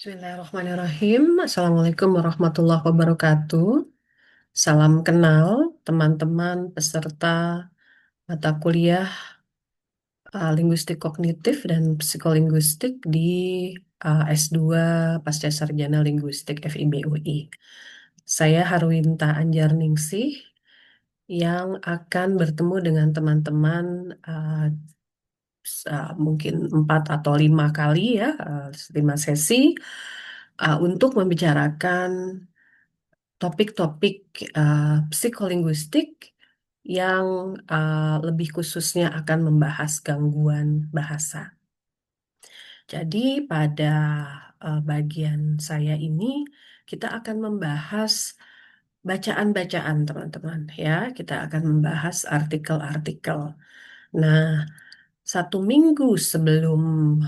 Bismillahirrahmanirrahim. Assalamualaikum warahmatullahi wabarakatuh. Salam kenal teman-teman peserta mata kuliah Linguistik Kognitif dan Psikolinguistik di S2 Pasca Sarjana Linguistik FIB UI. Saya Harwinta Anjarningsih yang akan bertemu dengan teman-teman mungkin 4 atau 5 kali ya, 5 sesi untuk membicarakan topik-topik psikolinguistik yang lebih khususnya akan membahas gangguan bahasa. Jadi pada bagian saya ini kita akan membahas bacaan-bacaan teman-teman ya. Kita akan membahas artikel-artikel. Nah, 1 minggu sebelum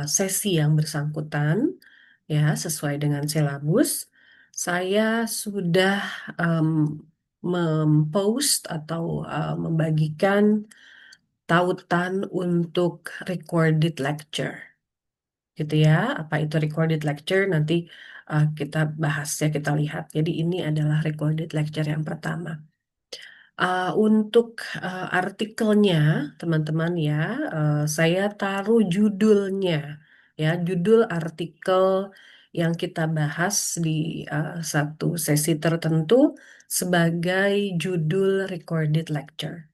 sesi yang bersangkutan, ya sesuai dengan silabus, saya sudah em, mempost atau membagikan tautan untuk recorded lecture, gitu ya. Apa itu recorded lecture? Nanti kita bahas ya, kita lihat. Jadi ini adalah recorded lecture yang pertama. Untuk artikelnya, teman-teman ya, saya taruh judulnya, ya, judul artikel yang kita bahas di satu sesi tertentu sebagai judul recorded lecture.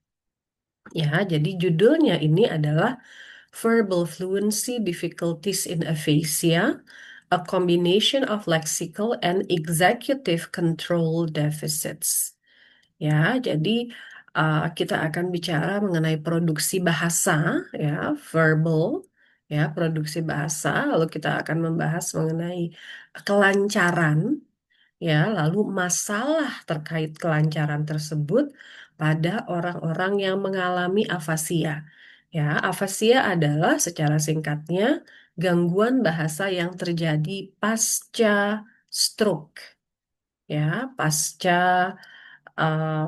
Ya, jadi judulnya ini adalah Verbal Fluency Difficulties in Aphasia, a Combination of Lexical and Executive Control Deficits. Ya, jadi kita akan bicara mengenai produksi bahasa, ya, verbal, ya, produksi bahasa. Lalu kita akan membahas mengenai kelancaran, ya, lalu masalah terkait kelancaran tersebut pada orang-orang yang mengalami afasia. Ya, afasia adalah secara singkatnya gangguan bahasa yang terjadi pasca stroke, ya, pasca eh,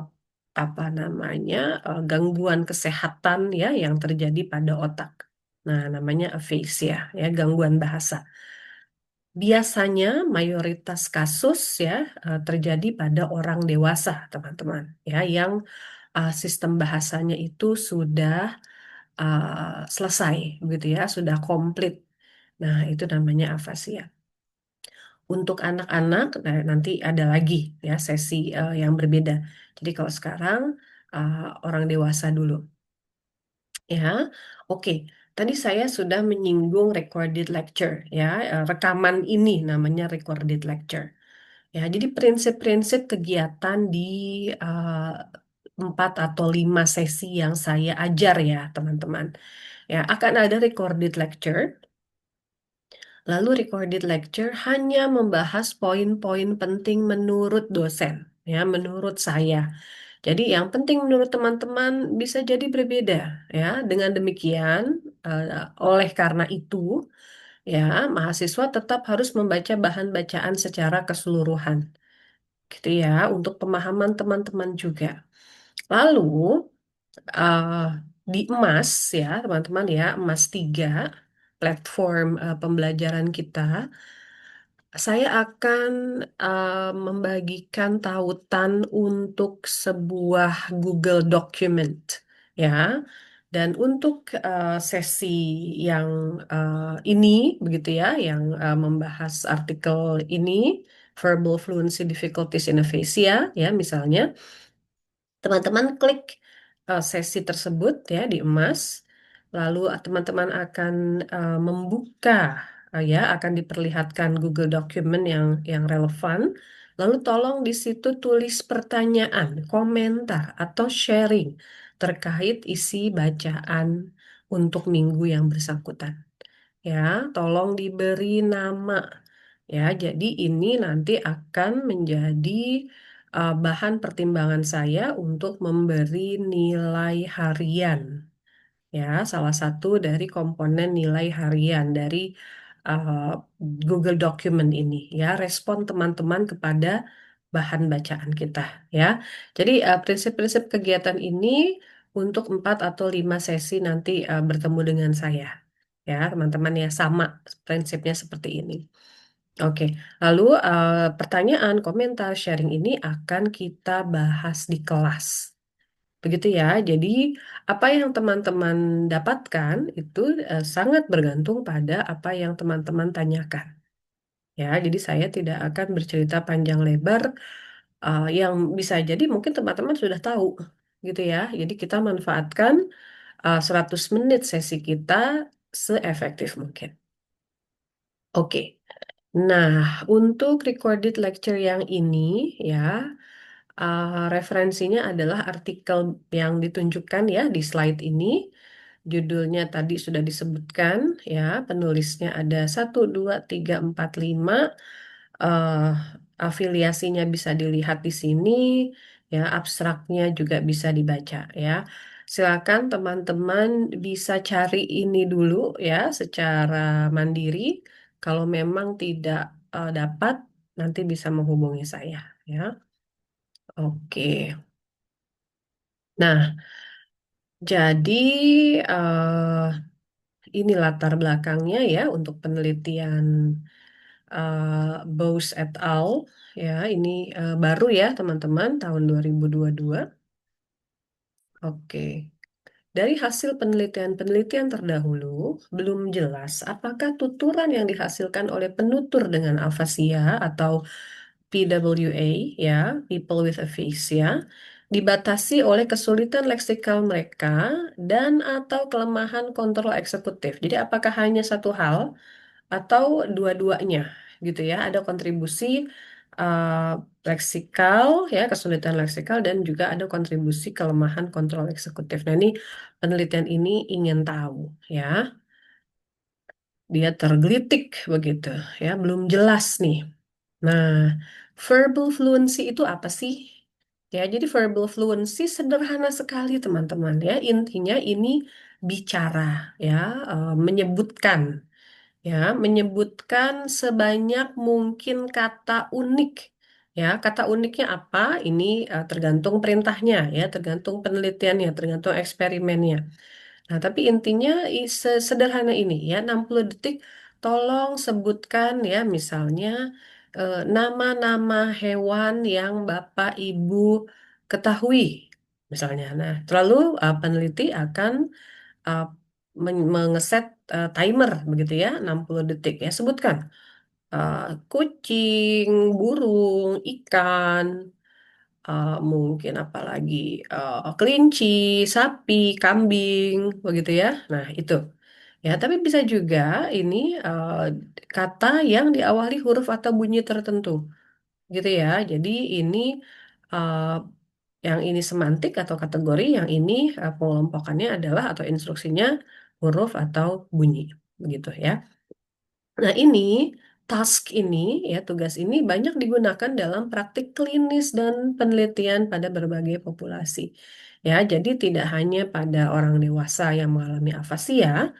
apa namanya gangguan kesehatan ya yang terjadi pada otak. Nah, namanya aphasia ya, gangguan bahasa. Biasanya mayoritas kasus ya terjadi pada orang dewasa, teman-teman, ya yang sistem bahasanya itu sudah selesai begitu ya, sudah komplit. Nah, itu namanya afasia. Untuk anak-anak, nah, nanti ada lagi ya sesi yang berbeda. Jadi kalau sekarang orang dewasa dulu. Ya, oke. Tadi saya sudah menyinggung recorded lecture, ya, rekaman ini namanya recorded lecture. Ya, jadi prinsip-prinsip kegiatan di eh, 4 atau 5 sesi yang saya ajar ya, teman-teman. Ya, akan ada recorded lecture. Lalu recorded lecture hanya membahas poin-poin penting menurut dosen, ya, menurut saya. Jadi yang penting menurut teman-teman bisa jadi berbeda, ya. Dengan demikian, oleh karena itu, ya, mahasiswa tetap harus membaca bahan bacaan secara keseluruhan, gitu ya, untuk pemahaman teman-teman juga. Lalu eh, di emas ya, teman-teman ya, emas 3 platform pembelajaran kita. Saya akan membagikan tautan untuk sebuah Google Document, ya. Dan untuk sesi yang ini, begitu ya, yang membahas artikel ini, Verbal Fluency Difficulties in Aphasia, ya, misalnya, teman-teman klik sesi tersebut ya di emas, lalu teman-teman akan membuka ya akan diperlihatkan Google Document yang relevan. Lalu tolong di situ tulis pertanyaan, komentar atau sharing terkait isi bacaan untuk minggu yang bersangkutan. Ya, tolong diberi nama. Ya, jadi ini nanti akan menjadi bahan pertimbangan saya untuk memberi nilai harian. Ya, salah satu dari komponen nilai harian dari uh, Google Document ini. Ya, respon teman-teman kepada bahan bacaan kita. Ya, jadi prinsip-prinsip kegiatan ini untuk 4 atau 5 sesi nanti bertemu dengan saya. Ya, teman-teman ya sama prinsipnya seperti ini. Oke, lalu pertanyaan, komentar, sharing ini akan kita bahas di kelas. Begitu ya. Jadi, apa yang teman-teman dapatkan itu sangat bergantung pada apa yang teman-teman tanyakan. Ya, jadi saya tidak akan bercerita panjang lebar yang bisa jadi mungkin teman-teman sudah tahu gitu ya. Jadi kita manfaatkan 100 menit sesi kita seefektif mungkin. Oke. Nah, untuk recorded lecture yang ini ya, referensinya adalah artikel yang ditunjukkan ya di slide ini. Judulnya tadi sudah disebutkan ya, penulisnya ada 1, 2, 3, 4, 5. eh Afiliasinya bisa dilihat di sini, ya, abstraknya juga bisa dibaca ya. Silakan teman-teman bisa cari ini dulu ya secara mandiri. Kalau memang tidak dapat, nanti bisa menghubungi saya ya. Oke. Nah, jadi eh ini latar belakangnya ya untuk penelitian Bose et al. Ya, ini baru ya teman-teman tahun 2022. Oke. Dari hasil penelitian-penelitian terdahulu, belum jelas apakah tuturan yang dihasilkan oleh penutur dengan afasia atau PWA, ya, people with aphasia, dibatasi oleh kesulitan leksikal mereka dan atau kelemahan kontrol eksekutif. Jadi apakah hanya satu hal atau dua-duanya gitu ya? Ada kontribusi uh, leksikal ya, kesulitan leksikal dan juga ada kontribusi kelemahan kontrol eksekutif. Nah, ini penelitian ini ingin tahu ya. Dia tergelitik begitu ya, belum jelas nih. Nah, verbal fluency itu apa sih? Ya, jadi verbal fluency sederhana sekali teman-teman ya. Intinya ini bicara ya, menyebutkan ya, menyebutkan sebanyak mungkin kata unik. Ya, kata uniknya apa? Ini tergantung perintahnya ya, tergantung penelitiannya, tergantung eksperimennya. Nah, tapi intinya sederhana ini ya, 60 detik tolong sebutkan ya misalnya nama-nama hewan yang Bapak Ibu ketahui misalnya. Nah, lalu peneliti akan uh, mengeset timer begitu ya, 60 detik ya. Sebutkan uh, kucing, burung, ikan, mungkin apalagi kelinci, sapi, kambing, begitu ya. Nah, itu. Ya, tapi bisa juga ini kata yang diawali huruf atau bunyi tertentu, gitu ya. Jadi ini uh, yang ini semantik atau kategori, yang ini pengelompokannya adalah atau instruksinya huruf atau bunyi, begitu ya. Nah, ini task ini ya, tugas ini banyak digunakan dalam praktik klinis dan penelitian pada berbagai populasi. Ya, jadi tidak hanya pada orang dewasa yang mengalami afasia,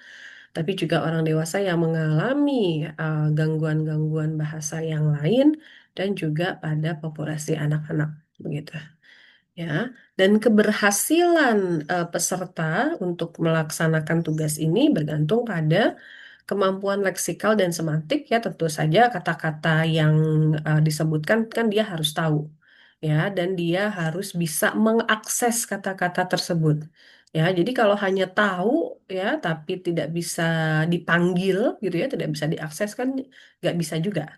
tapi juga orang dewasa yang mengalami gangguan-gangguan bahasa yang lain dan juga pada populasi anak-anak begitu. Ya, dan keberhasilan peserta untuk melaksanakan tugas ini bergantung pada kemampuan leksikal dan semantik ya, tentu saja kata-kata yang disebutkan kan dia harus tahu ya, dan dia harus bisa mengakses kata-kata tersebut ya. Jadi kalau hanya tahu ya tapi tidak bisa dipanggil gitu ya, tidak bisa diakses kan nggak bisa juga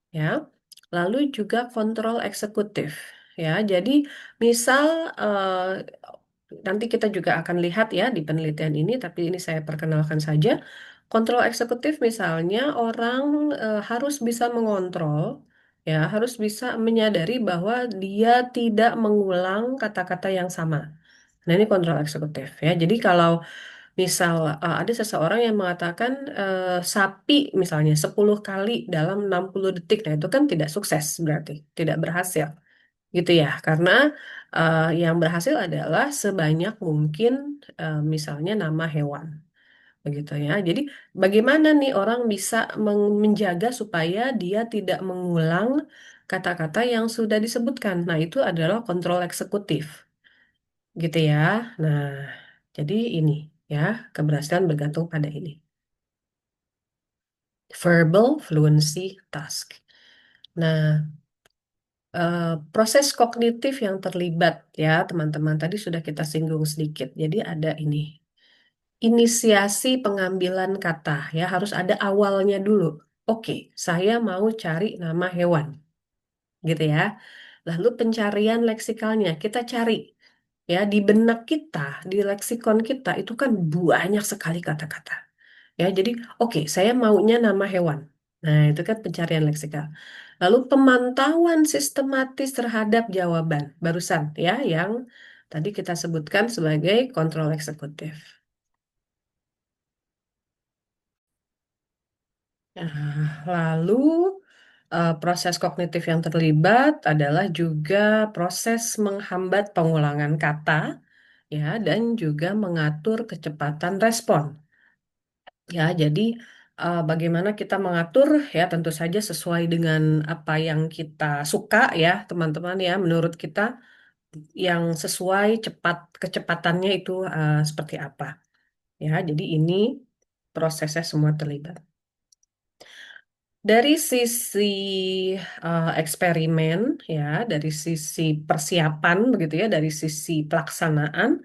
ya. Lalu juga kontrol eksekutif ya. Jadi misal nanti kita juga akan lihat ya di penelitian ini, tapi ini saya perkenalkan saja. Kontrol eksekutif misalnya orang harus bisa mengontrol ya, harus bisa menyadari bahwa dia tidak mengulang kata-kata yang sama. Nah, ini kontrol eksekutif ya. Jadi kalau misal ada seseorang yang mengatakan sapi misalnya 10 kali dalam 60 detik. Nah, itu kan tidak sukses berarti, tidak berhasil gitu ya. Karena yang berhasil adalah sebanyak mungkin misalnya nama hewan begitu ya. Jadi bagaimana nih orang bisa menjaga supaya dia tidak mengulang kata-kata yang sudah disebutkan. Nah, itu adalah kontrol eksekutif gitu ya. Nah, jadi ini ya, keberhasilan bergantung pada ini. verbal fluency task. Nah, proses kognitif yang terlibat ya teman-teman tadi sudah kita singgung sedikit. Jadi ada ini inisiasi pengambilan kata ya harus ada awalnya dulu. Oke, saya mau cari nama hewan gitu ya. Lalu pencarian leksikalnya kita cari ya di benak kita, di leksikon kita itu kan banyak sekali kata-kata. Ya, jadi oke, saya maunya nama hewan. Nah, itu kan pencarian leksikal. Lalu pemantauan sistematis terhadap jawaban barusan ya yang tadi kita sebutkan sebagai kontrol eksekutif. Nah, lalu proses kognitif yang terlibat adalah juga proses menghambat pengulangan kata ya dan juga mengatur kecepatan respon. Ya, jadi bagaimana kita mengatur ya tentu saja sesuai dengan apa yang kita suka ya, teman-teman ya. Menurut kita yang sesuai kecepatannya itu seperti apa ya. Jadi ini prosesnya semua terlibat. Dari sisi eksperimen ya, dari sisi persiapan begitu ya, dari sisi pelaksanaan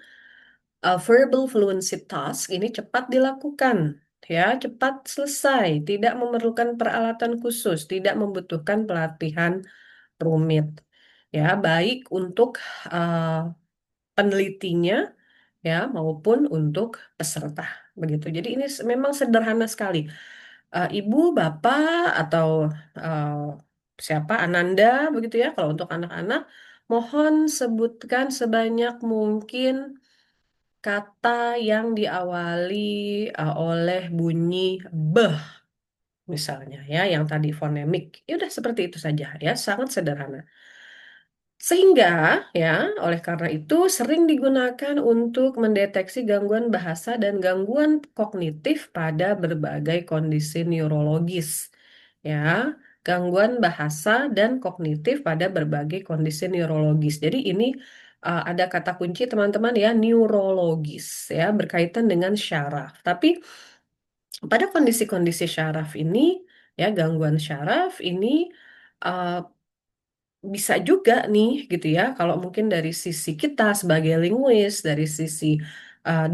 verbal fluency task ini cepat dilakukan, ya, cepat selesai, tidak memerlukan peralatan khusus, tidak membutuhkan pelatihan rumit, ya, baik untuk uh, penelitinya, ya, maupun untuk peserta, begitu. Jadi ini memang sederhana sekali. Ibu, bapak, atau uh, siapa, Ananda, begitu ya. Kalau untuk anak-anak, mohon sebutkan sebanyak mungkin kata yang diawali oleh bunyi beh misalnya ya yang tadi fonemik ya udah seperti itu saja ya sangat sederhana sehingga ya oleh karena itu sering digunakan untuk mendeteksi gangguan bahasa dan gangguan kognitif pada berbagai kondisi neurologis ya gangguan bahasa dan kognitif pada berbagai kondisi neurologis jadi ini ada kata kunci teman-teman ya neurologis ya berkaitan dengan syaraf. Tapi pada kondisi-kondisi syaraf ini ya gangguan syaraf ini uh, bisa juga nih gitu ya kalau mungkin dari sisi kita sebagai linguis, dari sisi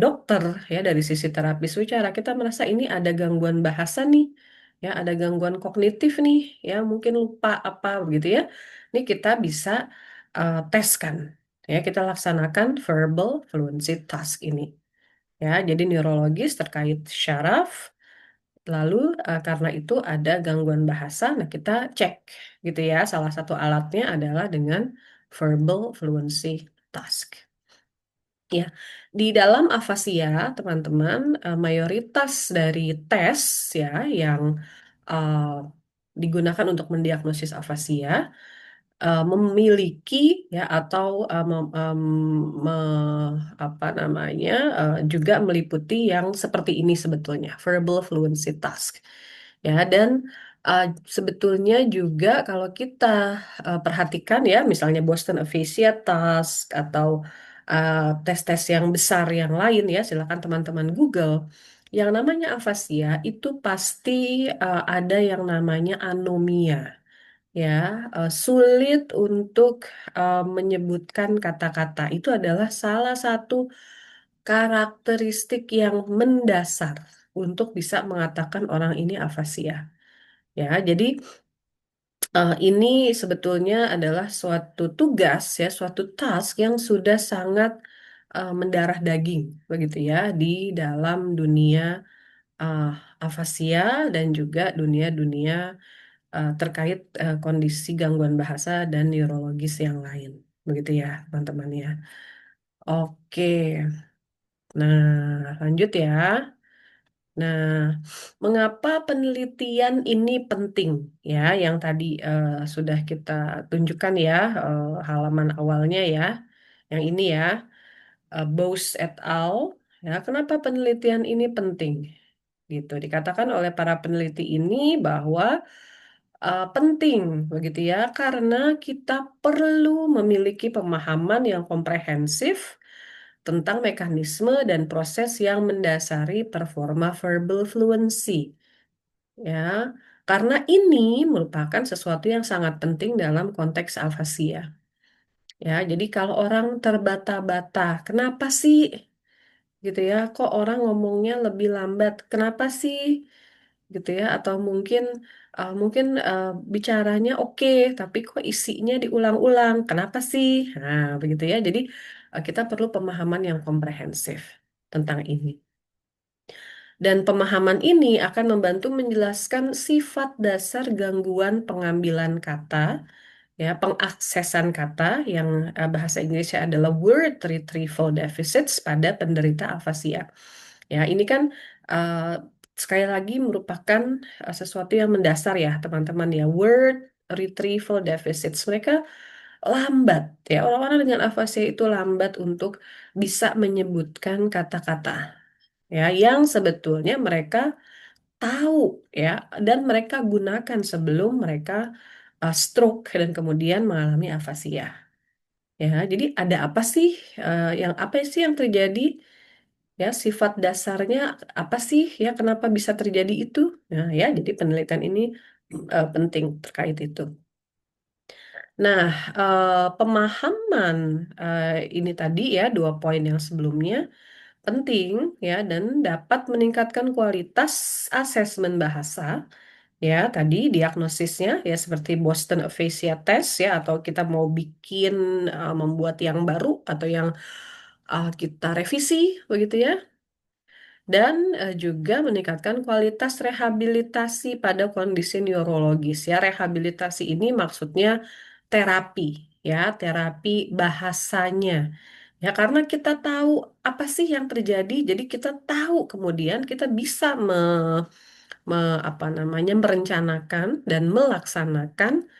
dokter ya, dari sisi terapis wicara kita merasa ini ada gangguan bahasa nih. Ya, ada gangguan kognitif nih, ya mungkin lupa apa begitu ya. Ini kita bisa teskan. Ya, kita laksanakan verbal fluency task ini. Ya, jadi neurologis terkait syaraf, lalu karena itu ada gangguan bahasa, nah kita cek gitu ya. Salah satu alatnya adalah dengan verbal fluency task. Ya, di dalam afasia, teman-teman, mayoritas dari tes ya yang uh, digunakan untuk mendiagnosis afasia memiliki ya atau apa namanya juga meliputi yang seperti ini sebetulnya verbal fluency task ya dan uh, sebetulnya juga kalau kita perhatikan ya misalnya Boston Aphasia Task atau tes-tes yang besar yang lain ya silakan teman-teman Google yang namanya afasia itu pasti ada yang namanya anomia ya sulit untuk menyebutkan kata-kata itu adalah salah satu karakteristik yang mendasar untuk bisa mengatakan orang ini afasia ya jadi ini sebetulnya adalah suatu tugas ya suatu task yang sudah sangat mendarah daging begitu ya di dalam dunia uh, afasia dan juga dunia-dunia terkait kondisi gangguan bahasa dan neurologis yang lain. Begitu ya, teman-teman ya. Oke. Nah, lanjut ya. Nah, mengapa penelitian ini penting? Ya, yang tadi sudah kita tunjukkan ya, halaman awalnya ya. Yang ini ya, Bose et al. Ya, kenapa penelitian ini penting? Gitu. Dikatakan oleh para peneliti ini bahwa penting begitu ya karena kita perlu memiliki pemahaman yang komprehensif tentang mekanisme dan proses yang mendasari performa verbal fluency ya. Karena ini merupakan sesuatu yang sangat penting dalam konteks afasia. Ya, jadi kalau orang terbata-bata, kenapa sih gitu ya? Kok orang ngomongnya lebih lambat? Kenapa sih gitu ya? Atau mungkin bicaranya oke, tapi kok isinya diulang-ulang? Kenapa sih? Nah, begitu ya. Jadi kita perlu pemahaman yang komprehensif tentang ini. Dan pemahaman ini akan membantu menjelaskan sifat dasar gangguan pengambilan kata, ya, pengaksesan kata yang bahasa Inggrisnya adalah word retrieval deficits pada penderita afasia. Ya, ini kan eh, sekali lagi merupakan sesuatu yang mendasar ya, teman-teman ya. Word retrieval deficits. Mereka lambat ya. Orang-orang dengan afasia itu lambat untuk bisa menyebutkan kata-kata ya yang sebetulnya mereka tahu ya dan mereka gunakan sebelum mereka stroke dan kemudian mengalami afasia. Ya, jadi ada apa sih apa sih yang terjadi? Ya, sifat dasarnya apa sih ya kenapa bisa terjadi itu? Nah, ya, jadi penelitian ini penting terkait itu. Nah, pemahaman eh, ini tadi ya dua poin yang sebelumnya penting ya dan dapat meningkatkan kualitas asesmen bahasa. Ya, tadi diagnosisnya ya seperti Boston Aphasia Test ya atau kita mau membuat yang baru atau yang kita revisi begitu ya. Dan juga meningkatkan kualitas rehabilitasi pada kondisi neurologis ya. Rehabilitasi ini maksudnya terapi ya, terapi bahasanya. Ya, karena kita tahu apa sih yang terjadi, jadi kita tahu kemudian kita bisa apa namanya merencanakan dan melaksanakan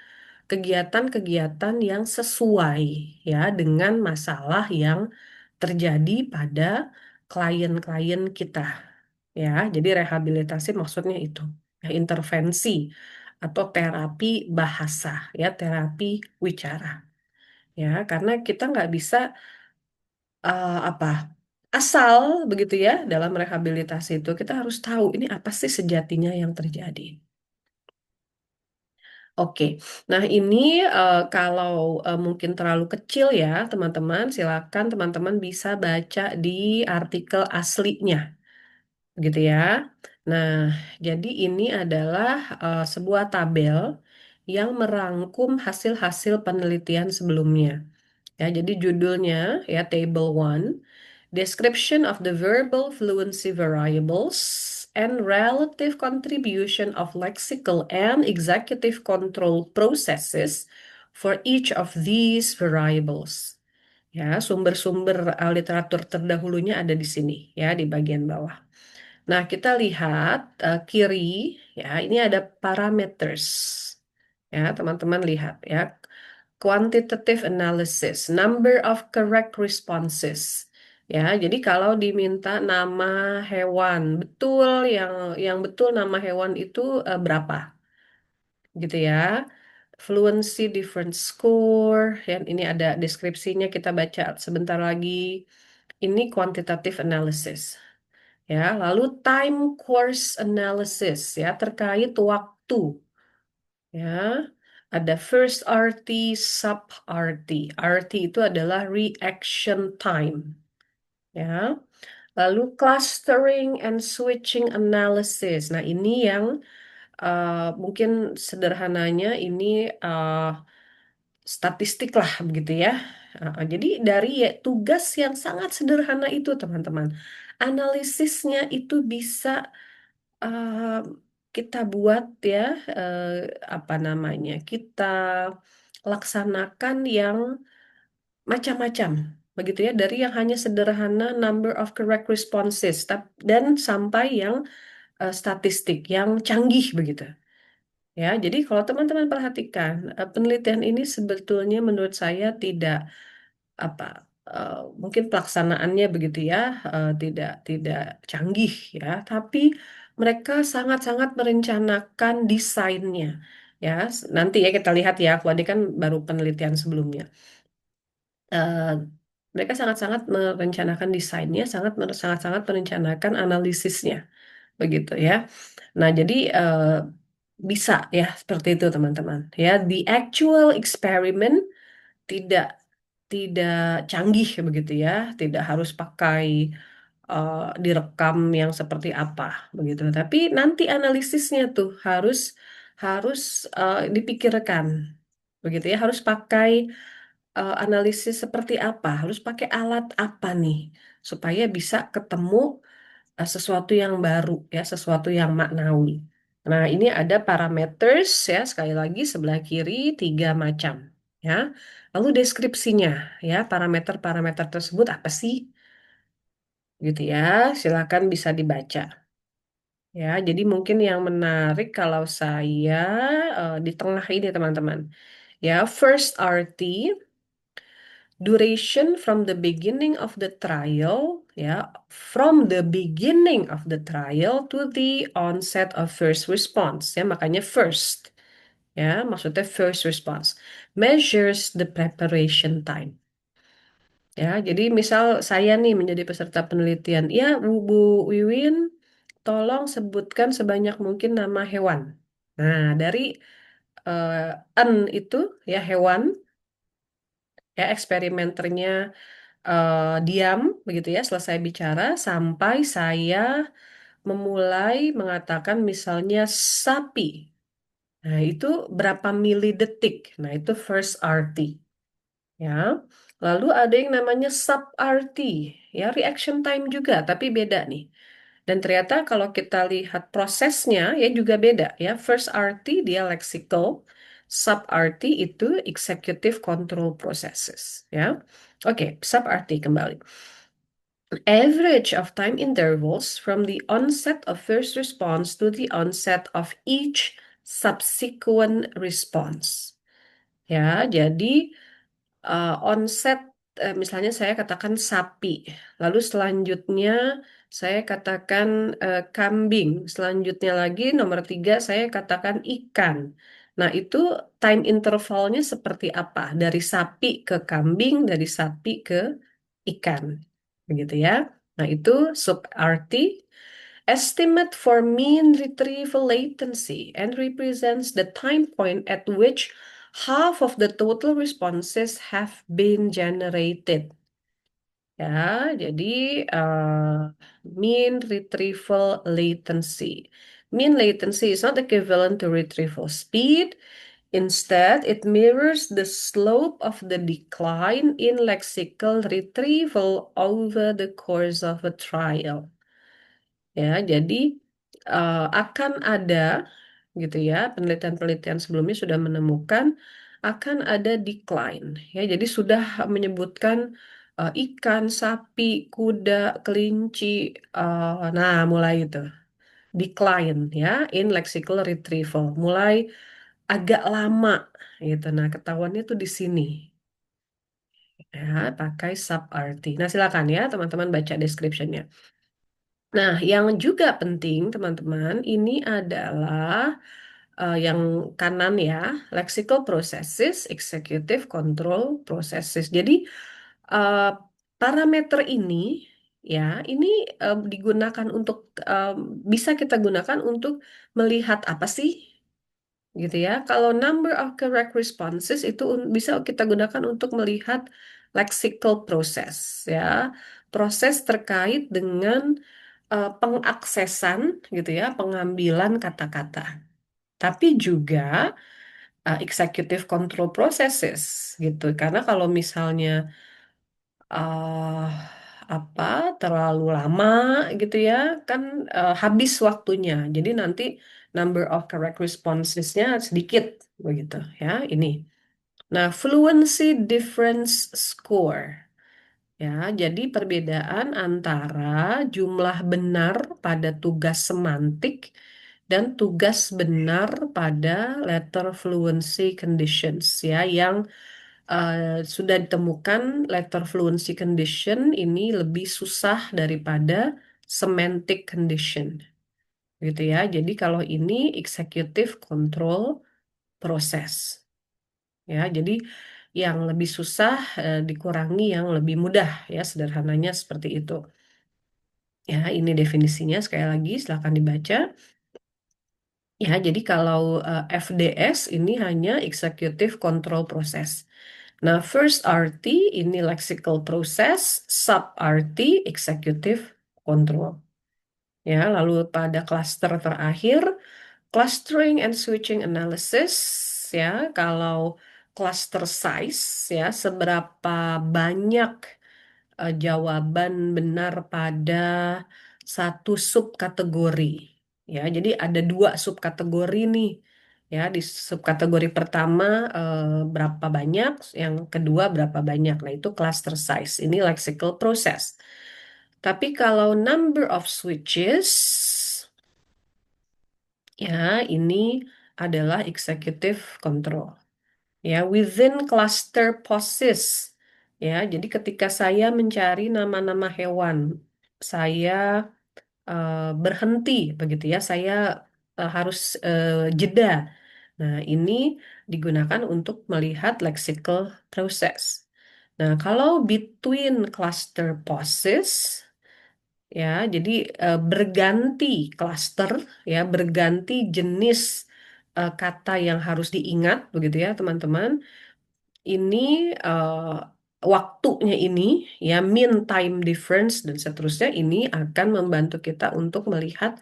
kegiatan-kegiatan yang sesuai ya dengan masalah yang terjadi pada klien-klien kita ya. Jadi rehabilitasi maksudnya itu ya intervensi atau terapi bahasa ya terapi wicara ya karena kita nggak bisa apa asal begitu ya dalam rehabilitasi itu kita harus tahu ini apa sih sejatinya yang terjadi. Oke, nah ini kalau mungkin terlalu kecil ya teman-teman, silakan teman-teman bisa baca di artikel aslinya, gitu ya. Nah, jadi ini adalah sebuah tabel yang merangkum hasil-hasil penelitian sebelumnya. Ya, jadi judulnya ya Table One. Description of the verbal fluency variables and relative contribution of lexical and executive control processes for each of these variables. Ya, sumber-sumber literatur terdahulunya ada di sini, ya, di bagian bawah. Nah, kita lihat kiri, ya, ini ada parameters. Ya, teman-teman lihat, ya. Quantitative analysis, number of correct responses. Ya, jadi kalau diminta nama hewan, betul yang betul nama hewan itu berapa, gitu ya. Fluency different score, ya ini ada deskripsinya kita baca sebentar lagi. Ini quantitative analysis. Ya, lalu time course analysis ya terkait waktu. Ya, ada first RT, sub RT. RT itu adalah reaction time. Ya, lalu clustering and switching analysis. Nah, ini yang mungkin sederhananya ini statistik lah begitu ya. Jadi dari ya, tugas yang sangat sederhana itu teman-teman, analisisnya itu bisa uh, kita buat ya uh, apa namanya kita laksanakan yang macam-macam begitu ya dari yang hanya sederhana number of correct responses dan sampai yang statistik yang canggih begitu ya. Jadi kalau teman-teman perhatikan penelitian ini sebetulnya menurut saya tidak apa eh, mungkin pelaksanaannya begitu ya tidak canggih ya tapi mereka sangat-sangat merencanakan desainnya ya nanti ya kita lihat ya kalau ini kan baru penelitian sebelumnya. Eh, Mereka sangat-sangat merencanakan desainnya sangat-sangat merencanakan analisisnya begitu ya. Nah, jadi bisa ya seperti itu teman-teman. Ya, the actual experiment tidak tidak canggih begitu ya, tidak harus pakai direkam yang seperti apa begitu. Tapi nanti analisisnya tuh harus harus dipikirkan begitu ya, harus pakai analisis seperti apa, harus pakai alat apa nih supaya bisa ketemu sesuatu yang baru ya, sesuatu yang maknawi. Nah, ini ada parameters ya, sekali lagi sebelah kiri tiga macam ya. Lalu deskripsinya ya, parameter-parameter tersebut apa sih? Gitu ya. Silakan bisa dibaca. Ya, jadi mungkin yang menarik kalau saya di tengah ini teman-teman. Ya, first RT, duration from the beginning of the trial, ya, from the beginning of the trial to the onset of first response, ya, makanya first, ya, maksudnya first response, measures the preparation time, ya, jadi misal saya nih menjadi peserta penelitian, ya, Bu Wiwin, tolong sebutkan sebanyak mungkin nama hewan. Nah, dari N itu, ya, hewan, ya, eksperimenternya diam begitu ya selesai bicara sampai saya memulai mengatakan misalnya sapi. Nah, itu berapa milidetik. Nah, itu first RT ya. Lalu ada yang namanya sub RT ya, reaction time juga tapi beda nih. Dan ternyata kalau kita lihat prosesnya ya juga beda ya. First RT dia lexical, sub RT itu executive control processes ya. Oke, sub RT kembali. Average of time intervals from the onset of first response to the onset of each subsequent response. Ya, jadi onset misalnya saya katakan sapi, lalu selanjutnya saya katakan kambing, selanjutnya lagi nomor tiga saya katakan ikan. Nah, itu time intervalnya seperti apa? Dari sapi ke kambing, dari sapi ke ikan. Begitu ya. Nah, itu sub RT. Estimate for mean retrieval latency and represents the time point at which half of the total responses have been generated. Ya, jadi mean retrieval latency. Mean latency is not equivalent to retrieval speed. Instead, it mirrors the slope of the decline in lexical retrieval over the course of a trial. Ya, jadi akan ada gitu ya, penelitian-penelitian sebelumnya sudah menemukan akan ada decline ya. Jadi sudah menyebutkan ikan, sapi, kuda, kelinci, nah mulai itu decline ya in lexical retrieval, mulai agak lama gitu. Nah, ketahuannya tuh di sini ya, pakai sub RT. Nah, silakan ya teman-teman baca description-nya. Nah, yang juga penting, teman-teman, ini adalah yang kanan ya, lexical processes, executive control processes. Jadi, eh, parameter ini ya, ini digunakan untuk bisa kita gunakan untuk melihat apa sih, gitu ya. Kalau number of correct responses itu bisa kita gunakan untuk melihat lexical process ya, proses terkait dengan pengaksesan gitu ya, pengambilan kata-kata. Tapi juga executive control processes gitu. Karena kalau misalnya uh, apa terlalu lama gitu ya, kan habis waktunya. Jadi nanti number of correct responsesnya sedikit begitu ya. Ini. Nah, fluency difference score. Ya, jadi perbedaan antara jumlah benar pada tugas semantik dan tugas benar pada letter fluency conditions ya, yang sudah ditemukan letter fluency condition ini lebih susah daripada semantic condition gitu ya. Jadi kalau ini executive control process ya, jadi yang lebih susah dikurangi yang lebih mudah ya, sederhananya seperti itu. Ya, ini definisinya sekali lagi silakan dibaca. Ya, jadi kalau FDS ini hanya Executive Control Process. Nah, first RT ini lexical process, sub RT executive control. Ya, lalu pada klaster terakhir clustering and switching analysis, ya, kalau cluster size, ya, seberapa banyak jawaban benar pada satu subkategori. Ya, jadi ada dua subkategori nih. Ya, di subkategori pertama berapa banyak, yang kedua berapa banyak. Nah, itu cluster size. Ini lexical process. Tapi kalau number of switches, ya, ini adalah executive control. Ya, within cluster poses. Ya, jadi ketika saya mencari nama-nama hewan, saya berhenti begitu ya, saya harus jeda. Nah, ini digunakan untuk melihat lexical process. Nah, kalau between cluster poses, ya, jadi berganti cluster, ya, berganti jenis kata yang harus diingat, begitu ya, teman-teman. Ini waktunya ini, ya, mean time difference dan seterusnya, ini akan membantu kita untuk melihat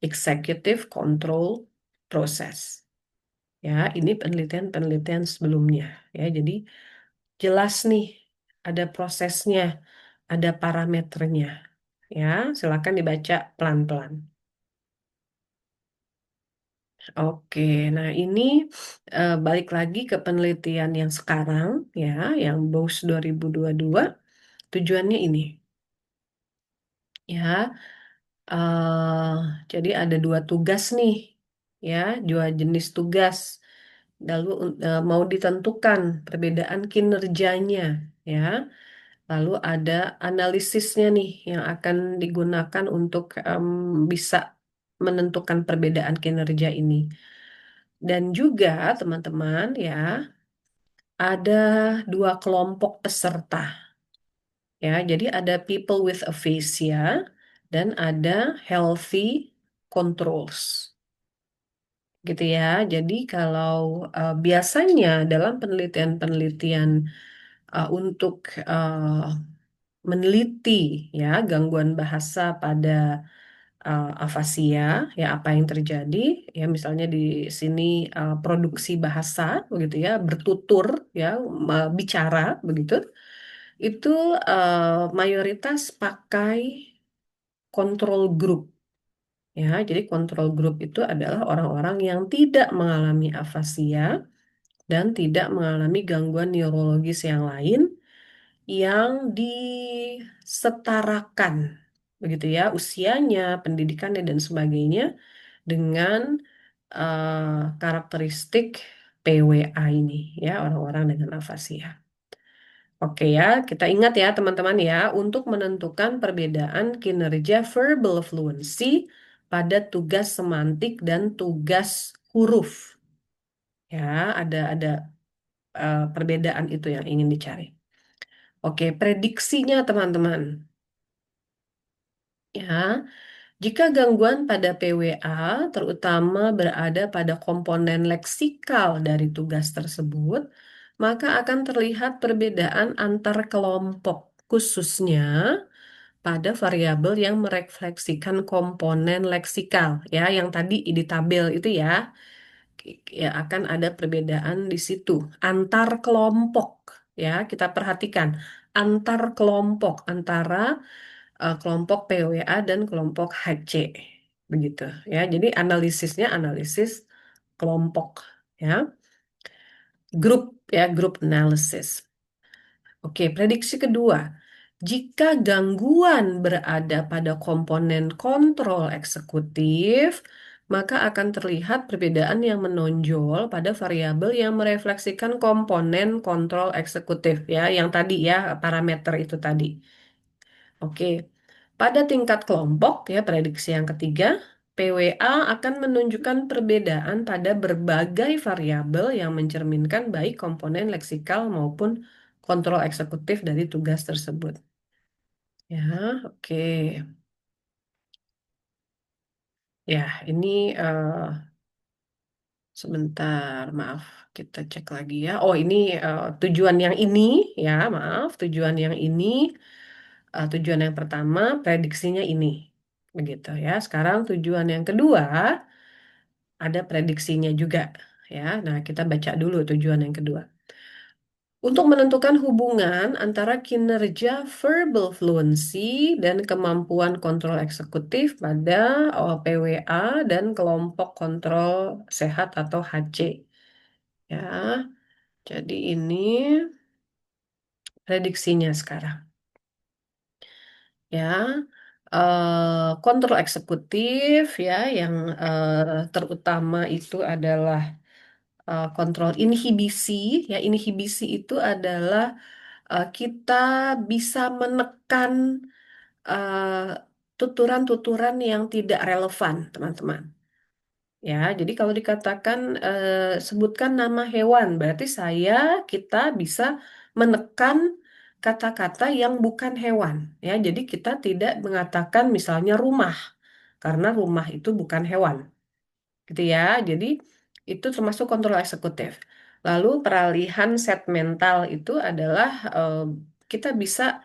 executive control process. Ya, ini penelitian-penelitian sebelumnya. Ya, jadi jelas nih, ada prosesnya, ada parameternya. Ya, silakan dibaca pelan-pelan. Oke, nah ini balik lagi ke penelitian yang sekarang, ya, yang BOS 2022. Tujuannya ini, ya, eh jadi ada dua tugas nih, ya, dua jenis tugas. Lalu mau ditentukan perbedaan kinerjanya, ya. Lalu ada analisisnya nih yang akan digunakan untuk bisa menentukan perbedaan kinerja ini. Dan juga teman-teman, ya, ada dua kelompok peserta. Ya, jadi ada people with aphasia dan ada healthy controls. Gitu ya. Jadi kalau biasanya dalam penelitian-penelitian untuk eh, meneliti, ya, gangguan bahasa pada afasia, ya, apa yang terjadi, ya, misalnya di sini produksi bahasa begitu ya, bertutur, ya, bicara begitu, itu mayoritas pakai kontrol grup. Ya, jadi kontrol grup itu adalah orang-orang yang tidak mengalami afasia dan tidak mengalami gangguan neurologis yang lain yang disetarakan, begitu ya, usianya, pendidikannya dan sebagainya dengan karakteristik PWA ini, ya, orang-orang dengan afasia. Oke ya, kita ingat ya teman-teman ya, untuk menentukan perbedaan kinerja verbal fluency pada tugas semantik dan tugas huruf. Ya, ada perbedaan itu yang ingin dicari. Oke, prediksinya teman-teman. Ya, jika gangguan pada PWA terutama berada pada komponen leksikal dari tugas tersebut, maka akan terlihat perbedaan antar kelompok, khususnya pada variabel yang merefleksikan komponen leksikal, ya, yang tadi di tabel itu ya, ya, akan ada perbedaan di situ antar kelompok, ya, kita perhatikan antar kelompok antara kelompok PWA dan kelompok HC, begitu ya. Jadi analisisnya analisis kelompok, ya, grup, ya, grup analisis. Oke, prediksi kedua. Jika gangguan berada pada komponen kontrol eksekutif, maka akan terlihat perbedaan yang menonjol pada variabel yang merefleksikan komponen kontrol eksekutif, ya, yang tadi ya, parameter itu tadi. Oke, pada tingkat kelompok, ya, prediksi yang ketiga, PWA akan menunjukkan perbedaan pada berbagai variabel yang mencerminkan baik komponen leksikal maupun kontrol eksekutif dari tugas tersebut. Ya, oke. Ya, ini Sebentar, maaf. Kita cek lagi ya. Oh, ini tujuan yang ini ya, maaf. Tujuan yang ini, tujuan yang pertama, prediksinya ini. Begitu ya. Sekarang tujuan yang kedua, ada prediksinya juga. Ya, nah kita baca dulu tujuan yang kedua. Untuk menentukan hubungan antara kinerja verbal fluency dan kemampuan kontrol eksekutif pada OPWA dan kelompok kontrol sehat atau HC. Ya, jadi ini prediksinya sekarang. Ya, kontrol eksekutif ya, yang terutama itu adalah kontrol inhibisi. Ya, inhibisi itu adalah kita bisa menekan eh, tuturan-tuturan yang tidak relevan, teman-teman. Ya, jadi kalau dikatakan sebutkan nama hewan, berarti kita bisa menekan kata-kata yang bukan hewan. Ya, jadi kita tidak mengatakan misalnya rumah, karena rumah itu bukan hewan, gitu ya. Jadi itu termasuk kontrol eksekutif. Lalu peralihan set mental itu adalah kita bisa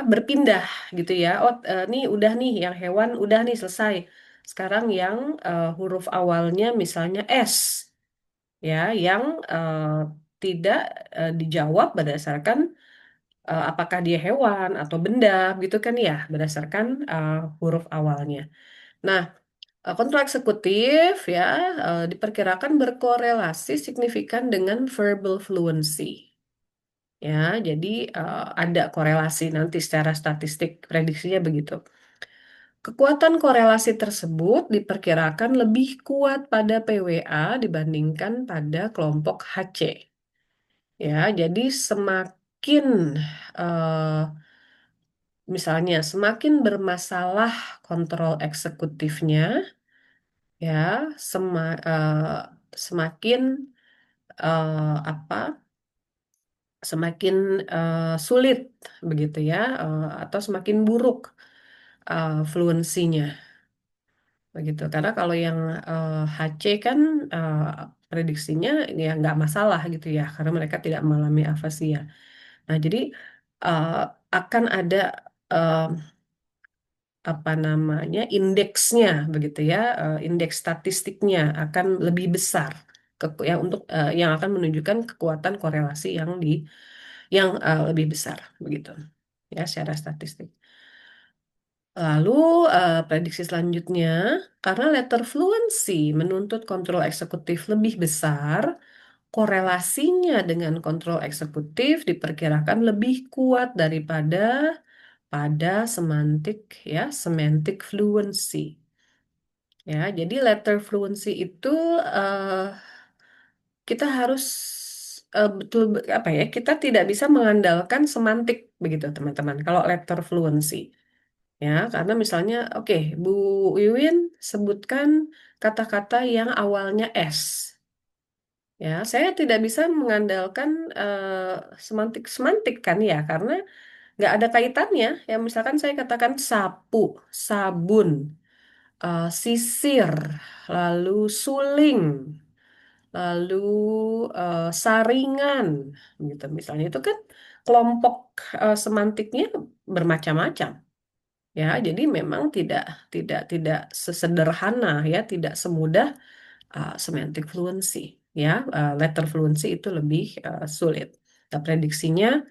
berpindah gitu ya. Oh, nih udah nih yang hewan udah nih selesai. Sekarang yang huruf awalnya misalnya S ya, yang tidak dijawab berdasarkan apakah dia hewan atau benda gitu kan ya, berdasarkan huruf awalnya. Nah, kontrol eksekutif ya diperkirakan berkorelasi signifikan dengan verbal fluency. Ya, jadi ada korelasi nanti secara statistik prediksinya begitu. Kekuatan korelasi tersebut diperkirakan lebih kuat pada PWA dibandingkan pada kelompok HC. Ya, jadi semakin eh, misalnya semakin bermasalah kontrol eksekutifnya, ya, semakin apa? Semakin sulit begitu ya, atau semakin buruk fluensinya begitu. Karena kalau yang HC kan eh, prediksinya ya nggak masalah gitu ya, karena mereka tidak mengalami afasia. Nah, jadi eh, akan ada eh, apa namanya indeksnya begitu ya, indeks statistiknya akan lebih besar yang untuk yang akan menunjukkan kekuatan korelasi yang lebih besar begitu ya secara statistik. Lalu prediksi selanjutnya, karena letter fluency menuntut kontrol eksekutif lebih besar, korelasinya dengan kontrol eksekutif diperkirakan lebih kuat daripada pada semantik ya, semantic fluency. Ya, jadi letter fluency itu eh, kita harus betul apa ya? Kita tidak bisa mengandalkan semantik begitu, teman-teman. Kalau letter fluency. Ya, karena misalnya, oke, Bu Wiwin sebutkan kata-kata yang awalnya S. Ya, saya tidak bisa mengandalkan semantik-semantik kan ya, karena nggak ada kaitannya. Ya, misalkan saya katakan sapu, sabun, sisir, lalu suling, lalu saringan, gitu. Misalnya itu kan kelompok semantiknya bermacam-macam. Ya, jadi memang tidak sesederhana ya, tidak semudah semantic fluency ya. Letter fluency itu lebih sulit. Nah, prediksinya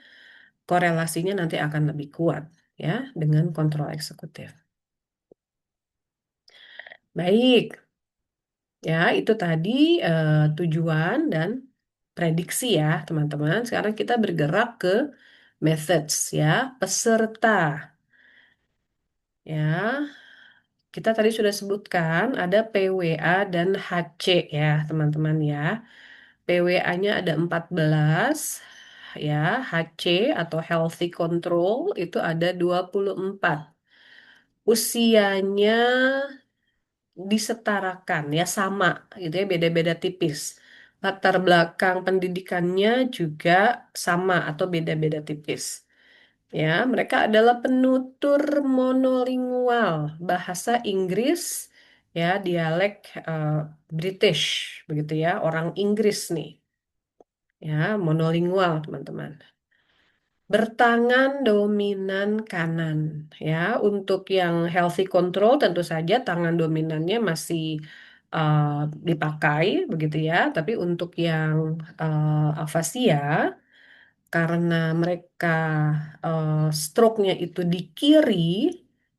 korelasinya nanti akan lebih kuat ya dengan kontrol eksekutif. Baik, ya itu tadi tujuan dan prediksi ya, teman-teman. Sekarang kita bergerak ke methods ya, peserta. Ya, kita tadi sudah sebutkan ada PWA dan HC ya, teman-teman ya. PWA-nya ada 14 ya, HC atau healthy control itu ada 24. Usianya disetarakan ya, sama gitu ya, beda-beda tipis. Latar belakang pendidikannya juga sama atau beda-beda tipis. Ya, mereka adalah penutur monolingual bahasa Inggris ya dialek eh, British begitu ya, orang Inggris nih, ya monolingual teman-teman. Bertangan dominan kanan, ya. Untuk yang healthy control tentu saja tangan dominannya masih eh, dipakai begitu ya. Tapi untuk yang afasia, karena mereka eh, stroke-nya itu di kiri,